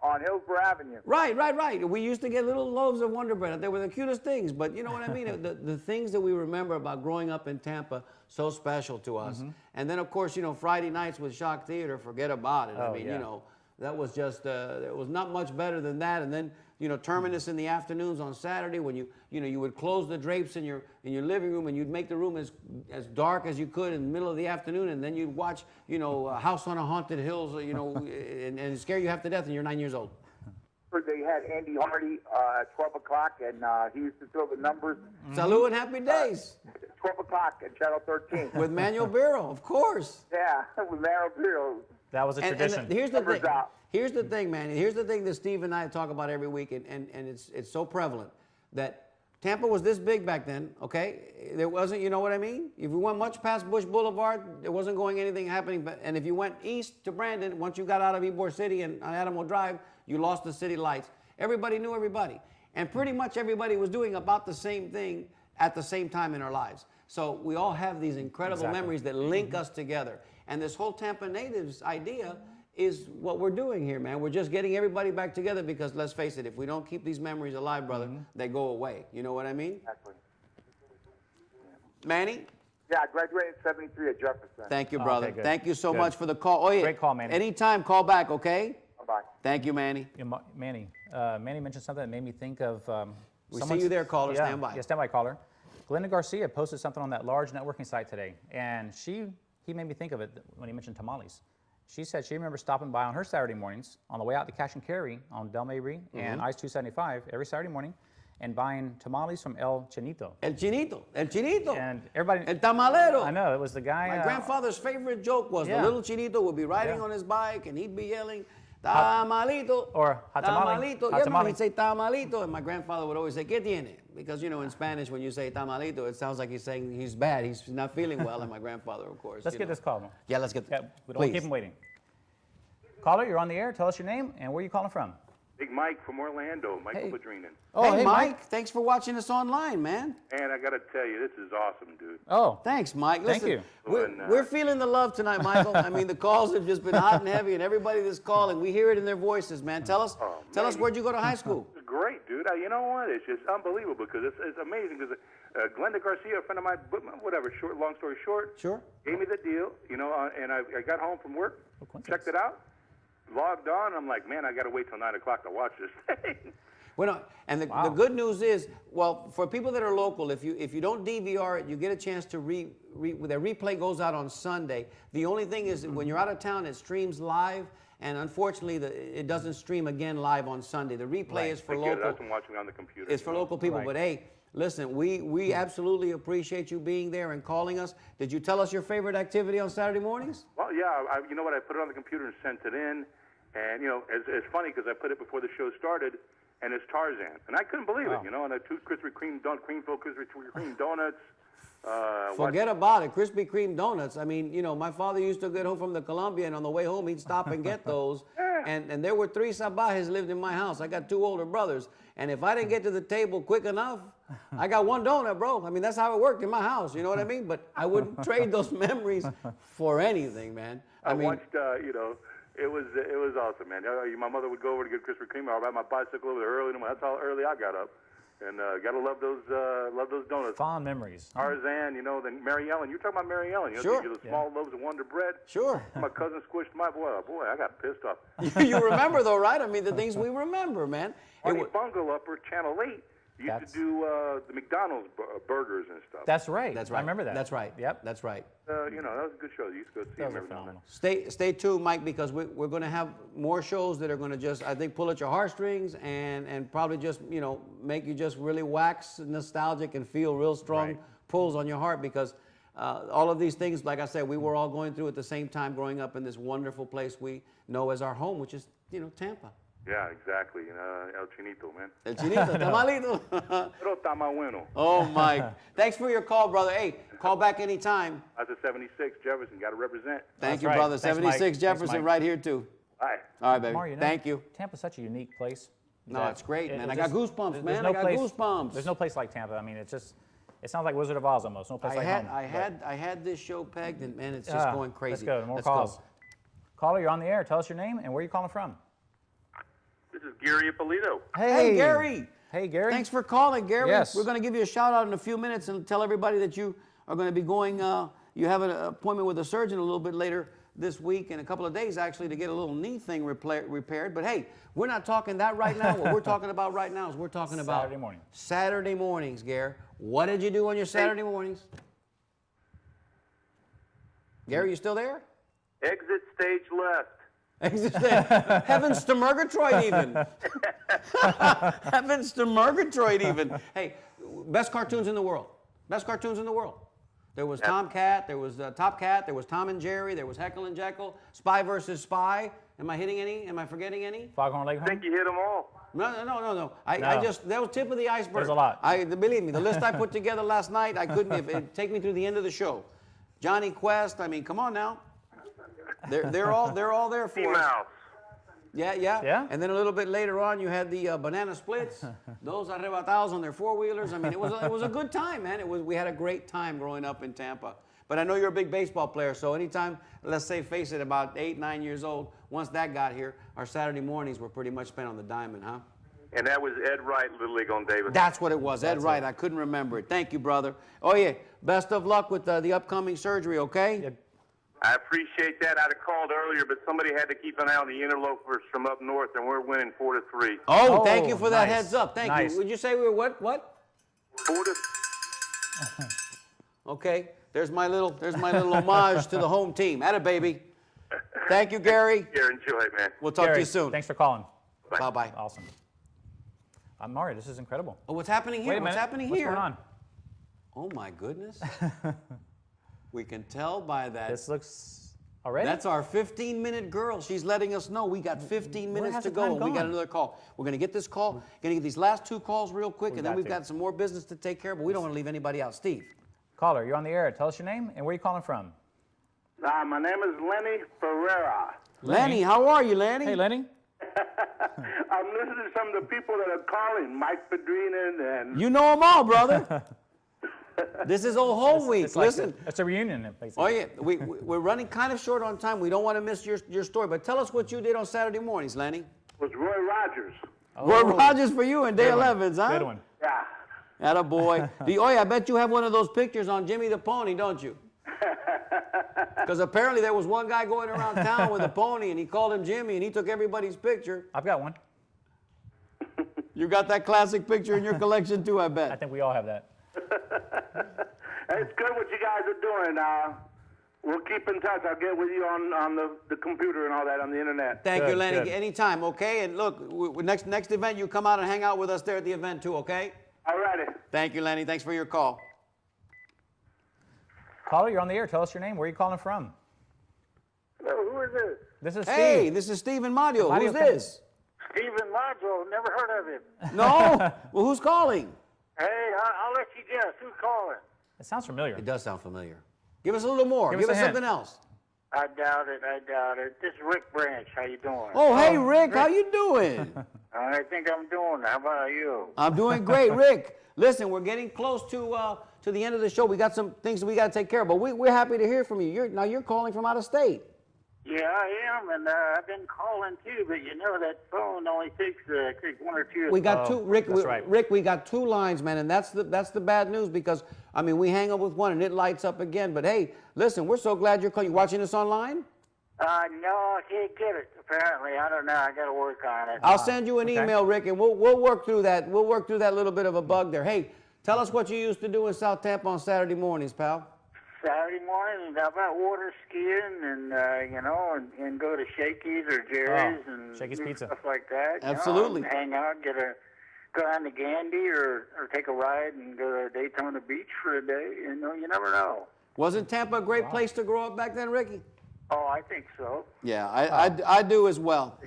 on Hillsborough Avenue. Right. We used to get little loaves of Wonder Bread. They were the cutest things, but you know what I mean? the things that we remember about growing up in Tampa, so special to us. And then, of course, Friday nights with Shock Theater, forget about it. Oh, I mean, yeah. that was just, it was not much better than that. And then, Terminus in the afternoons on Saturday when you would close the drapes in your living room and you'd make the room as dark as you could in the middle of the afternoon, and then you'd watch, House on a Haunted Hills, and scare you half to death, and you're 9 years old. They had Andy Hardy at 12 o'clock, and he used to throw the numbers. Salud and happy days. 12 o'clock at Channel 13. With Manuel Biro, of course. Yeah, with Manuel Biro. That was a tradition. And here's the thing. Out. Here's the thing, man. Here's the thing that Steve and I talk about every week, and it's so prevalent that Tampa was this big back then, okay? There wasn't, you know what I mean? If we went much past Bush Boulevard, there wasn't anything happening. And if you went east to Brandon, once you got out of Ybor City and on Adamo Drive, you lost the city lights. Everybody knew everybody. And pretty much everybody was doing about the same thing at the same time in our lives. So we all have these incredible memories that link us together. And this whole Tampa Natives idea is what we're doing here, man. We're just getting everybody back together because, let's face it, if we don't keep these memories alive, brother, they go away. You know what I mean? Exactly. Manny? Yeah, I graduated in 73 at Jefferson. Thank you, brother. Okay, Thank you so Good. much for the call. Oh, yeah. Great call, Manny. Anytime, call back, okay? Bye-bye. Thank you, Manny. Yeah, Manny mentioned something that made me think of. We see you there, caller. Yeah, Stand by. Yeah, stand by, caller. Glenda Garcia posted something on that large networking site today, and he made me think of it when he mentioned tamales. She said she remembers stopping by on her Saturday mornings on the way out to Cash and Carry on Del Mabry and Ice 275 every Saturday morning, and buying tamales from El Chinito. El Chinito. And everybody. El Tamalero. I know, it was the guy. My grandfather's favorite joke was the little Chinito would be riding on his bike and he'd be yelling, Tamalito. Or hot tamale. Tamalito. Hot Yeah, tamale. he'd say Tamalito. And my grandfather would always say, ¿Qué tiene? Because, in Spanish, when you say Tamalito, it sounds like he's saying he's bad. He's not feeling well. And my grandfather, of course. Let's get this call. Yeah, let's get Yeah, we don't want to keep him waiting. Caller, you're on the air. Tell us your name and where you calling from. Big Mike from Orlando, Michael Padrinin. Oh, hey, Mike. Thanks for watching us online, man. And I got to tell you, this is awesome, dude. Oh. Thanks, Mike. Thank Listen, you. We're feeling the love tonight, Michael. I mean, the calls have just been hot and heavy, and everybody that's calling, we hear it in their voices, man. Tell us where'd you go to high school? Great, dude. You know what? It's just unbelievable because it's amazing because Glenda Garcia, a friend of mine, whatever, long story short, Sure. gave me the deal, and I got home from work, checked it out, logged on. I'm like, man, I got to wait till 9 o'clock to watch this thing. Well, and the good news is, well, for people that are local, if you don't DVR it, you get a chance to the replay goes out on Sunday. The only thing is when you're out of town, it streams live, and unfortunately, it doesn't stream again live on Sunday. The replay is for local. That's I'm watching on the computer. It's for local people, Right. but hey, listen, we absolutely appreciate you being there and calling us. Did you tell us your favorite activity on Saturday mornings? Well, yeah, you know what? I put it on the computer and sent it in, and it's funny because I put it before the show started, and it's Tarzan, and I couldn't believe it, and the 2 Krispy Kreme cream-filled Krispy Kreme donuts. Forget about it, Krispy Kreme donuts. I mean, my father used to get home from the Columbia, and on the way home, he'd stop and get those. And there were 3 Sabajes lived in my house. I got 2 older brothers, and if I didn't get to the table quick enough, I got 1 donut, bro. I mean, that's how it worked in my house. You know what I mean? But I wouldn't trade those memories for anything, man. I mean, watched, It was awesome, man. My mother would go over to get Krispy Kreme. I'd ride my bicycle over there early in the morning. That's how early I got up. And gotta love those donuts. Fond memories. Tarzan, then Mary Ellen. You're talking about Mary Ellen. Sure. The small loaves of Wonder Bread. Sure. My cousin squished my boy. I got pissed off. You remember though, right? I mean, the things we remember, man. Honey Bungle Upper Channel 8 used to do the McDonald's burgers and stuff. That's right. That's right. I remember that. That's right. Yep. That's right. That was a good show. You used to go see them every now and then. Stay tuned, Mike, because we're going to have more shows that are going to just, I think, pull at your heartstrings and probably just, make you just really wax nostalgic and feel real strong pulls on your heart because all of these things, like I said, we were all going through at the same time growing up in this wonderful place we know as our home, which is, Tampa. Yeah, exactly. El Chinito, man. El Chinito, tamalito. Pero tama bueno. Oh, Mike. Thanks for your call, brother. Hey, call back anytime. That's a 76 Jefferson. Got to represent. Thank you, brother. Thanks, 76 Mike. Jefferson Thanks, right here, too. Bye. All right, baby. Mario, Thank you. Tampa's such a unique place. No, it's great, man. I got goosebumps, man. I got goosebumps. There's no place like Tampa. I mean, it sounds like Wizard of Oz almost. No place like home. I had this show pegged, and man, it's just going crazy. Let's go. More calls. Go. Caller, you're on the air. Tell us your name and where you're calling from. This is Gary Ippolito. Hey, Gary. Hey, Gary. Thanks for calling, Gary. Yes. We're going to give you a shout out in a few minutes and tell everybody that you are going to be going. You have an appointment with a surgeon a little bit later this week, in a couple of days actually, to get a little knee thing repaired. But hey, we're not talking that right now. What we're talking about right now is we're talking about Saturday morning. Saturday mornings, Gary. What did you do on your Saturday mornings? Gary, you still there? Exit stage left. Heavens to Murgatroyd even. Heavens to Murgatroyd even. Hey, best cartoons in the world. Best cartoons in the world. There was Tomcat, there was Top Cat, there was Tom and Jerry, there was Heckle and Jekyll, Spy versus Spy. Am I hitting any? Am I forgetting any? Foghorn Leghorn? I think you hit them all. No. I just, that was tip of the iceberg. There's a lot. Believe me, the list I put together last night, I couldn't, it'd take me through the end of the show. Johnny Quest, I mean, come on now. They're all there for us. Yeah. And then a little bit later on, you had the banana splits, those arrebatados on their four-wheelers. I mean, it was a good time, man. We had a great time growing up in Tampa. But I know you're a big baseball player, so anytime, let's say, face it, about 8, 9 years old, once that got here, our Saturday mornings were pretty much spent on the diamond, huh? And that was Ed Wright, Little League on Davis. That's what it was, Ed Wright. I couldn't remember it. Thank you, brother. Oh, yeah. Best of luck with the upcoming surgery, okay? Yeah. I appreciate that. I'd have called earlier, but somebody had to keep an eye on the interlopers from up north, and we're winning 4-3. Oh, thank you for that nice. heads up. Thank you. Would you say we were what? 4-3. Okay. There's my little homage to the home team. Atta baby. Thank you, Gary. Here, enjoy it, man. We'll talk to you soon. Thanks for calling. Bye-bye. Awesome. Mario, this is incredible. Oh, what's happening here? Wait a minute. What's happening What's here? going on? Oh, my goodness. We can tell by that. This looks already. That's our 15-minute girl. She's letting us know we got 15 minutes to go, and we got another call. We're going to get this call. Going to get these last 2 calls real quick, and then we've got some more business to take care of, but we don't want to leave anybody out. Steve. Caller, you're on the air. Tell us your name and where you're calling from. My name is Lenny Ferreira. Lenny, how are you, Lenny? Hey, Lenny. I'm listening to some of the people that are calling, Mike Padrina and... You know them all, brother. This is old home week. It's like Listen. it's a reunion. Oh, yeah. We're running kind of short on time. We don't want to miss your story, but tell us what you did on Saturday mornings, Lenny. It was Roy Rogers. Roy Rogers for you and Dale Evans, huh? Good one. Yeah. Atta boy. I bet you have one of those pictures on Jimmy the Pony, don't you? Because apparently there was one guy going around town with a pony, and he called him Jimmy, and he took everybody's picture. I've got one. You got that classic picture in your collection too, I bet. I think we all have that. It's good what you guys are doing. We'll keep in touch. I'll get with you on the computer and all that on the internet. Thank you, Lenny. Good. Anytime, okay? And look, next event, you come out and hang out with us there at the event too, okay? All righty. Thank you, Lenny. Thanks for your call. Caller, you're on the air. Tell us your name. Where are you calling from? Hello, who is this? This is Steve. Hey, this is Stephen Maggio. Who's this? Stephen Maggio. Never heard of him. No? Well, who's calling? Hey, I'll let you guess. Who's calling? It sounds familiar. It does sound familiar. Give us a little more. Give us a hint. something else. I doubt it. This is Rick Branch. How you doing? Oh, hey, Rick. How you doing? I think I'm doing. How about you? I'm doing great, Rick. Listen, we're getting close to the end of the show. We got some things that we got to take care of, but we're happy to hear from you. Now you're calling from out of state. Yeah, I am, and I've been calling too, but you know that phone only takes one or two. We got two, Rick. that's right. Rick, we got two lines, man, and that's the bad news because I mean we hang up with one and it lights up again. But hey, listen, we're so glad you're calling. You watching this online? No, I can't get it. Apparently, I don't know. I got to work on it. I'll send you an email, Rick, and we'll work through that. We'll work through that little bit of a bug there. Hey, tell us what you used to do in South Tampa on Saturday mornings, pal. Saturday morning, how about water skiing and you know, and go to Shakey's or Jerry's and Shakey's do Pizza. stuff like that. you know, Absolutely. and hang out, go down to Gandy or take a ride and go to Daytona Beach for a day. You know, you never know. Wasn't Tampa a great place to grow up back then, Ricky? Oh, I think so. Yeah, I do as well.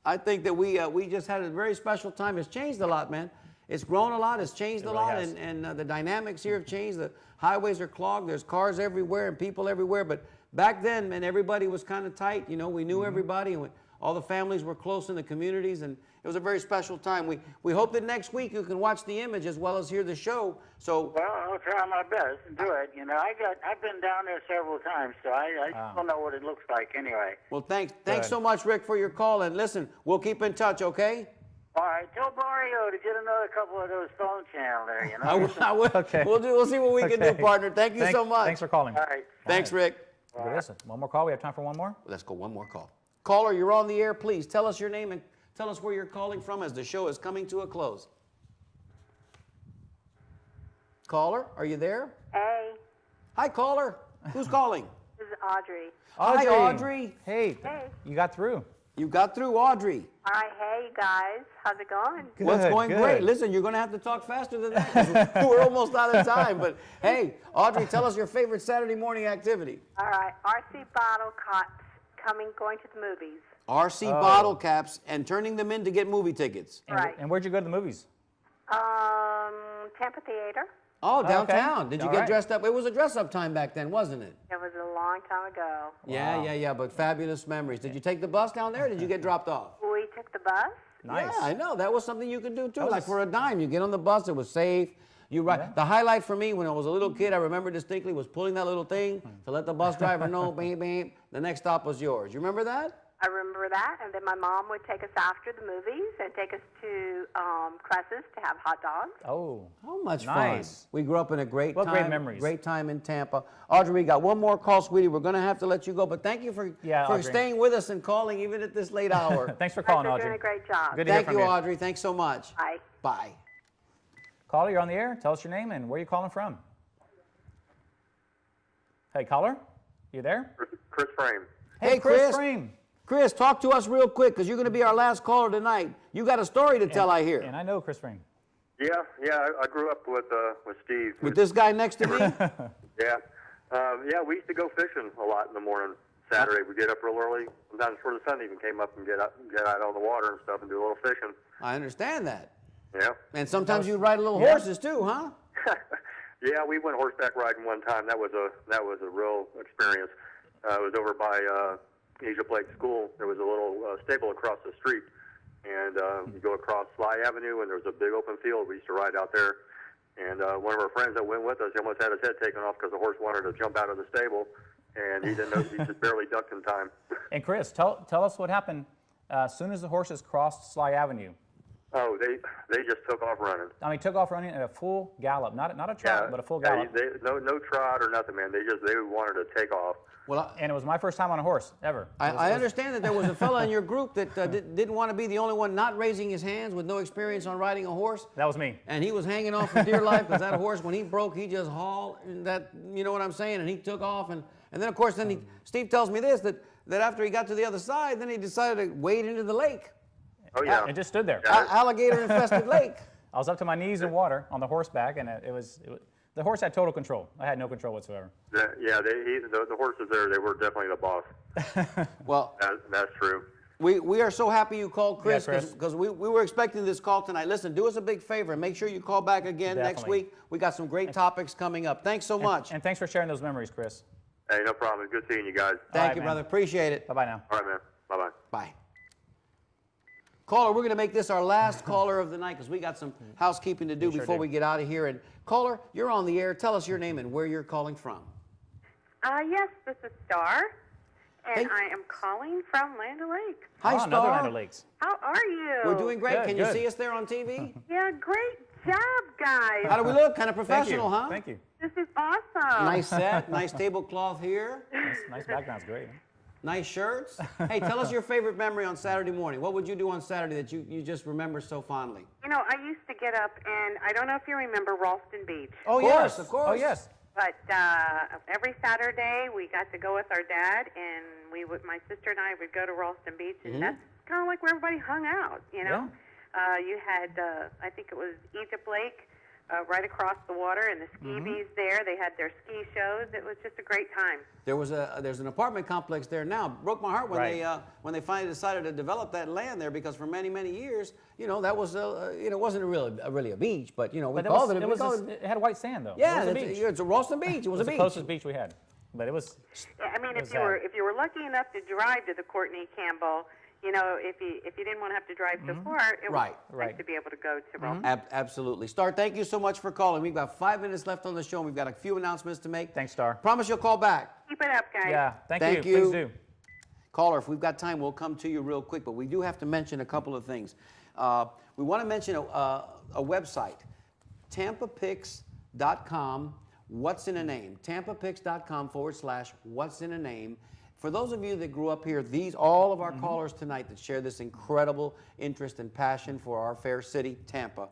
I think that we just had a very special time. It's changed a lot, man. It's grown a lot. It's changed a lot, has. and the dynamics here have changed. The highways are clogged. There's cars everywhere and people everywhere. But back then, man, everybody was kind of tight. You know, we knew everybody, and all the families were close in the communities, and it was a very special time. We hope that next week you can watch the image as well as hear the show. So Well, I'll try my best and do it. You know, I've been down there several times, so I don't know what it looks like anyway. well, thanks so much, Rick, for your call. And listen, we'll keep in touch, okay? All right, tell Barrio to get another couple of those phone channels there. You know. I will. Okay. We'll see what we can do, Okay. partner. Thank you so much. Thanks for calling. All right. Thanks, Rick. Listen, one more call. We have time for one more. Let's go one more call. Caller, you're on the air. Please tell us your name and tell us where you're calling from as the show is coming to a close. Caller, are you there? Hey, Hi, caller. Who's calling? this is Audrey. Hi, Audrey. Hey, Hey. you got through. You got through, Audrey. All right, hey, guys. How's it going? Well, it's going good. great. Listen, you're going to have to talk faster than that 'cause we're almost out of time. But hey, Audrey, tell us your favorite Saturday morning activity. All right, RC bottle caps going to the movies. RC bottle caps and turning them in to get movie tickets. Right. And where'd you go to the movies? Tampa Theater. Oh, okay. downtown. Did you All get right. dressed up? It was a dress-up time back then, wasn't it? It was a long time ago. Yeah, but fabulous memories. Did you take the bus down there or did you get dropped off? We took the bus. Nice. Yeah, I know. That was something you could do too. was Like a- for a dime, you get on the bus, it was safe. You ride. Yeah. The highlight for me when I was a little kid, I remember distinctly, was pulling that little thing to let the bus driver know, bam, bam, the next stop was yours. You remember that? I remember that, and then my mom would take us after the movies and take us to Cresses to have hot dogs. Oh, How much Nice. fun. We grew up in a great What time. great memories. Great time in Tampa. Audrey, we got one more call, sweetie. We're going to have to let you go, but thank you for Audrey. staying with us and calling even at this late hour. thanks for You calling, guys are Audrey. doing a great job. Good to hear Thank from you, Audrey. Thanks so much. Bye. Bye. Caller, you're on the air. Tell us your name and where you calling from. Hey, caller, you there? Chris Frame. Hey, Chris. Frame. Chris, talk to us real quick because you're going to be our last caller tonight. You got a story to tell, I hear. And I know Chris Frame. Yeah, I grew up with Steve. With this guy next to me? Yeah, we used to go fishing a lot in the morning. Saturday, we get up real early. Sometimes before the sun even came up and get out on the water and stuff and do a little fishing. I understand that. Yeah. And sometimes you ride little Yeah. horses too, huh? Yeah, we went horseback riding one time. That was a real experience. It was over by Asia Blake School. There was a little stable across the street, and you go across Sly Avenue, and there was a big open field. We used to ride out there, and one of our friends that went with us, he almost had his head taken off because the horse wanted to jump out of the stable, and he didn't know. He just barely ducked in time. And Chris, tell us what happened as soon as the horses crossed Sly Avenue. Oh, they just took off running. I mean, took off running at a full gallop, not a trot, but a full gallop. No trot or nothing, man. They wanted to take off. Well, And it was my first time on a horse ever. I understand that there was a fella in your group that didn't want to be the only one not raising his hands with no experience on riding a horse. That was me. And he was hanging off for dear life because that horse, when he broke, he just hauled. And that, you know what I'm saying? And he took off. And then, of course, Steve tells me this, that after he got to the other side, then he decided to wade into the lake. Oh, yeah. It just stood there. Alligator-infested lake. I was up to my knees in water on the horseback, and it was the horse had total control. I had no control whatsoever. Yeah, the horses there, they were definitely the boss. Well, That's true. we are so happy you called, Chris, Yeah, Chris. because we were expecting this call tonight. Listen, do us a big favor and make sure you call back again next Definitely. week. We got some great topics coming up. Thanks so much. And thanks for sharing those memories, Chris. Hey, no problem. Good seeing you guys. Thank right, you, man. brother. Appreciate it. Bye-bye now. All right, man. Bye-bye. Bye. Caller, we're going to make this our last caller of the night because we got some housekeeping to do before we get out of here. And caller, you're on the air. Tell us your name and where you're calling from. Yes, this is Star, And I am calling from Land O'Lakes. Hi, Another Star. Land O'Lakes. How are you? We're doing great. Good, Can you good. see us there on TV? Yeah, great job, guys. How do we look? Kind of Thank professional, you. huh? Thank you. This is awesome. Nice set, nice tablecloth here, Nice background's great. Huh? nice shirts. Hey, tell us your favorite memory on Saturday morning. What would you do on Saturday that you just remember so fondly? You know, I used to get up, and I don't know if you remember Ralston Beach. Oh, yes, of course. Oh, yes. But every Saturday we got to go with our dad, and my sister and I would go to Ralston Beach, and that's kind of like where everybody hung out. You know, you had I think it was Egypt Lake right across the water, and the ski bees there. They had their ski shows. It was just a great time. There's an apartment complex there now. Broke my heart when Right. they finally decided to develop that land there, because for many years, you know, that was wasn't really a beach, but you know we But called it. it had white sand, though. Yeah, it was a beach. it's a Ralston Beach. It was a the beach. closest beach we had. But it was. Yeah, I mean, it if was you were lucky enough to drive to the Courtney Campbell, you know, if you didn't want to have to drive so far, it was nice to be able to go to Ralston. Absolutely. Star, thank you so much for calling. We've got 5 minutes left on the show, and we've got a few announcements to make. Thanks, Star. Promise you'll call back. Keep it up, guys. Yeah, thank you. Please do. Caller, if we've got time, we'll come to you real quick, but we do have to mention a couple of things. We want to mention a website, tampapicks.com, what's in a name, tampapicks.com/what's in a name. For those of you that grew up here, all of our callers tonight that share this incredible interest and passion for our fair city, Tampa,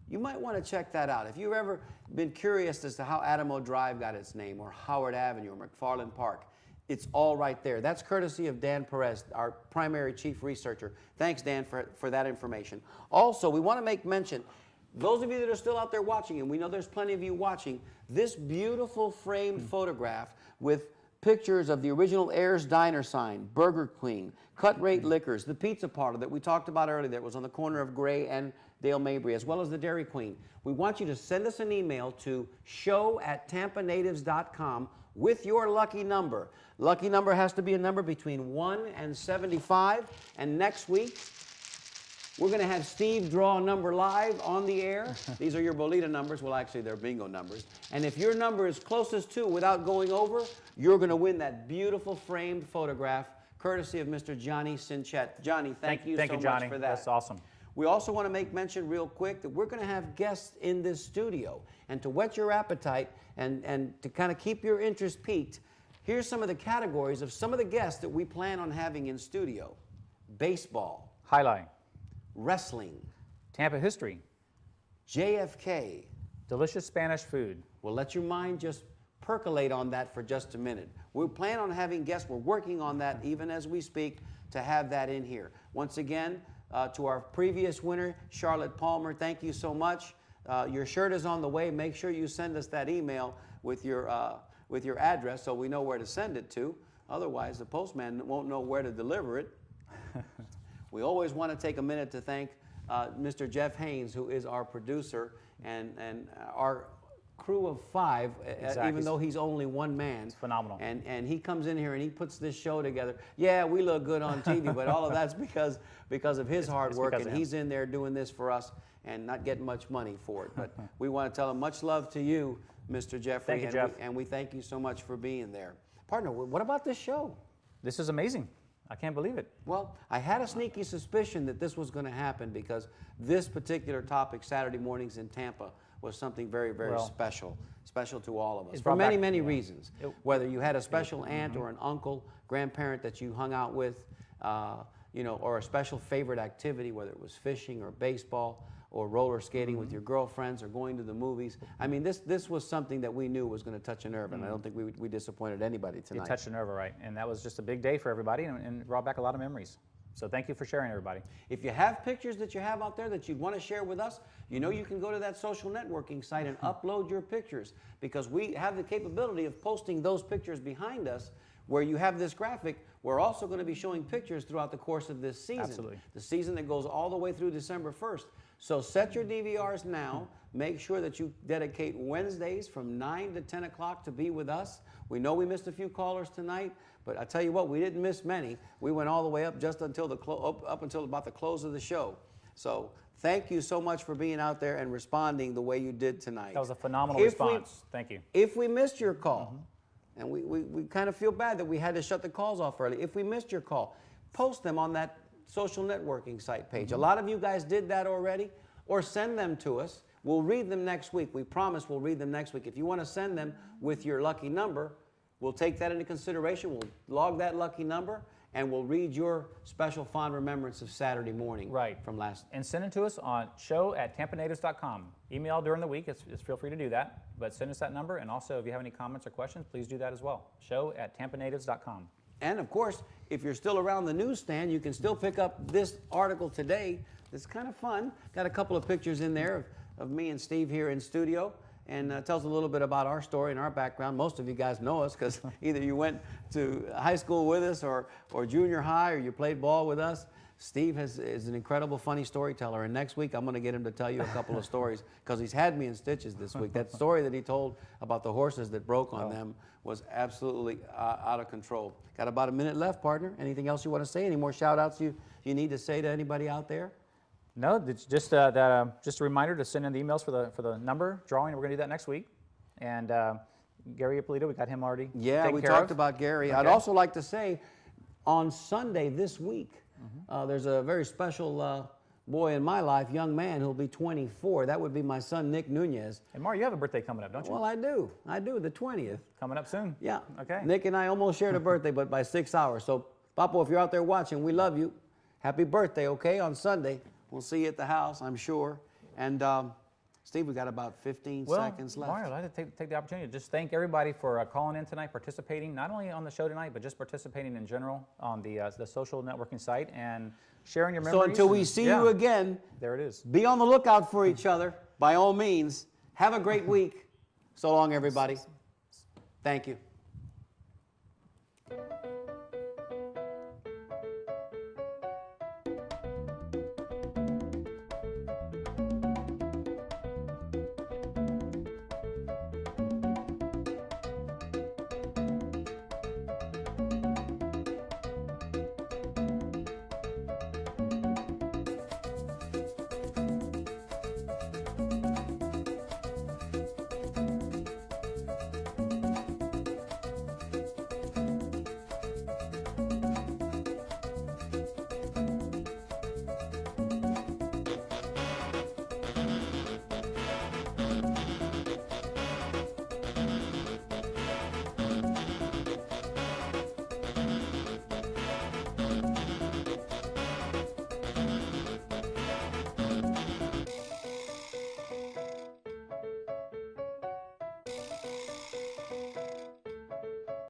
you might want to check that out. If you've ever been curious as to how Adamo Drive got its name, or Howard Avenue, or McFarland Park, it's all right there. That's courtesy of Dan Perez, our primary chief researcher. Thanks, Dan, for that information. Also, we want to make mention, those of you that are still out there watching, and we know there's plenty of you watching, this beautiful framed photograph with pictures of the original Ayers Diner sign, Burger Queen, Cut Rate Liquors, the pizza parlor that we talked about earlier that was on the corner of Gray and Dale Mabry, as well as the Dairy Queen. We want you to send us an email to show@tampanatives.com with your lucky number. Lucky number has to be a number between 1 and 75. And next week, we're going to have Steve draw a number live on the air. These are your Bolita numbers. Well, actually, they're bingo numbers. And if your number is closest to without going over, you're going to win that beautiful framed photograph, courtesy of Mr. Johnny Sinchett. Johnny, thank you so Johnny. much for that. That's awesome. We also want to make mention real quick that we're going to have guests in this studio. And to whet your appetite and to kind of keep your interest piqued, here's some of the categories of some of the guests that we plan on having in studio. Baseball. Highlight. Wrestling. Tampa history. JFK. Delicious Spanish food. Well, let your mind just percolate on that for just a minute. We plan on having guests. We're working on that even as we speak to have that in here. Once again, to our previous winner, Charlotte Palmer, thank you so much. Your shirt is on the way. Make sure you send us that email with your address so we know where to send it to. Otherwise, the postman won't know where to deliver it. We always want to take a minute to thank Mr. Jeff Haynes, who is our producer, and our crew of 5, even though he's only one man. It's phenomenal. And he comes in here and he puts this show together. Yeah, we look good on TV, but all of that's because of his hard work, and he's in there doing this for us and not getting much money for it. But we want to tell him much love to you, Mr. Jeffrey. Thank you, Jeff. And we thank you so much for being there. Partner, what about this show? This is amazing. I can't believe it. Well, I had a sneaky suspicion that this was going to happen because this particular topic, Saturday mornings in Tampa, was something very, very special to all of us for many reasons. Whether you had a special aunt or an uncle, grandparent that you hung out with, or a special favorite activity, whether it was fishing or baseball or roller skating with your girlfriends or going to the movies. I mean, this was something that we knew was going to touch a nerve, and I don't think we disappointed anybody tonight. It touched a nerve, right? And that was just a big day for everybody, and brought back a lot of memories. So thank you for sharing, everybody. If you have pictures that you have out there that you'd want to share with us, you know you can go to that social networking site and upload your pictures, because we have the capability of posting those pictures behind us where you have this graphic. We're also going to be showing pictures throughout the course of this season. Absolutely. The season that goes all the way through December 1st. So set your DVRs now. Make sure that you dedicate Wednesdays from 9 to 10 o'clock to be with us. We know we missed a few callers tonight, but I tell you what, we didn't miss many. We went all the way up just until up until about the close of the show. So thank you so much for being out there and responding the way you did tonight. That was a phenomenal response. Thank you. If we missed your call, And we kind of feel bad that we had to shut the calls off early. If we missed your call, post them on that social networking site page. A lot of you guys did that already, or send them to us. We'll read them next week. We promise we'll read them next week. If you want to send them with your lucky number, we'll take that into consideration. We'll log that lucky number, and we'll read your special fond remembrance of Saturday morning from last. And send it to us on show@tampanatives.com. Email during the week, feel free to do that. But send us that number, and also if you have any comments or questions, please do that as well. Show@tampanatives.com. And of course, if you're still around the newsstand, you can still pick up this article today. It's kind of fun. Got a couple of pictures in there of me and Steve here in studio, and tells a little bit about our story and our background. Most of you guys know us because either you went to high school with us or junior high, or you played ball with us. Steve is an incredible, funny storyteller, and next week I'm going to get him to tell you a couple of stories because he's had me in stitches this week. That story that he told about the horses that broke on them was absolutely out of control. Got about a minute left, partner. Anything else you want to say? Any more shout-outs you need to say to anybody out there? No, it's just just a reminder to send in the emails for the number drawing. We're going to do that next week. And Gary Ippolito, we got him already. Yeah, we talked about Gary. Okay. I'd also like to say, on Sunday this week, there's a very special boy in my life, young man, who'll be 24. That would be my son, Nick Nunez. And Mar, you have a birthday coming up, don't you? Well, I do. I do, the 20th. Coming up soon? Yeah. Okay. Nick and I almost shared a birthday, but by 6 hours. So, Papo, if you're out there watching, we love you. Happy birthday, okay, on Sunday. We'll see you at the house, I'm sure. And Steve, we got about 15 seconds left. Mario, I'd like to take the opportunity to just thank everybody for calling in tonight, participating, not only on the show tonight, but just participating in general on the social networking site and sharing your memories. So until we see you again, there it is. Be on the lookout for each other, by all means. Have a great week. So long, everybody. Thank you.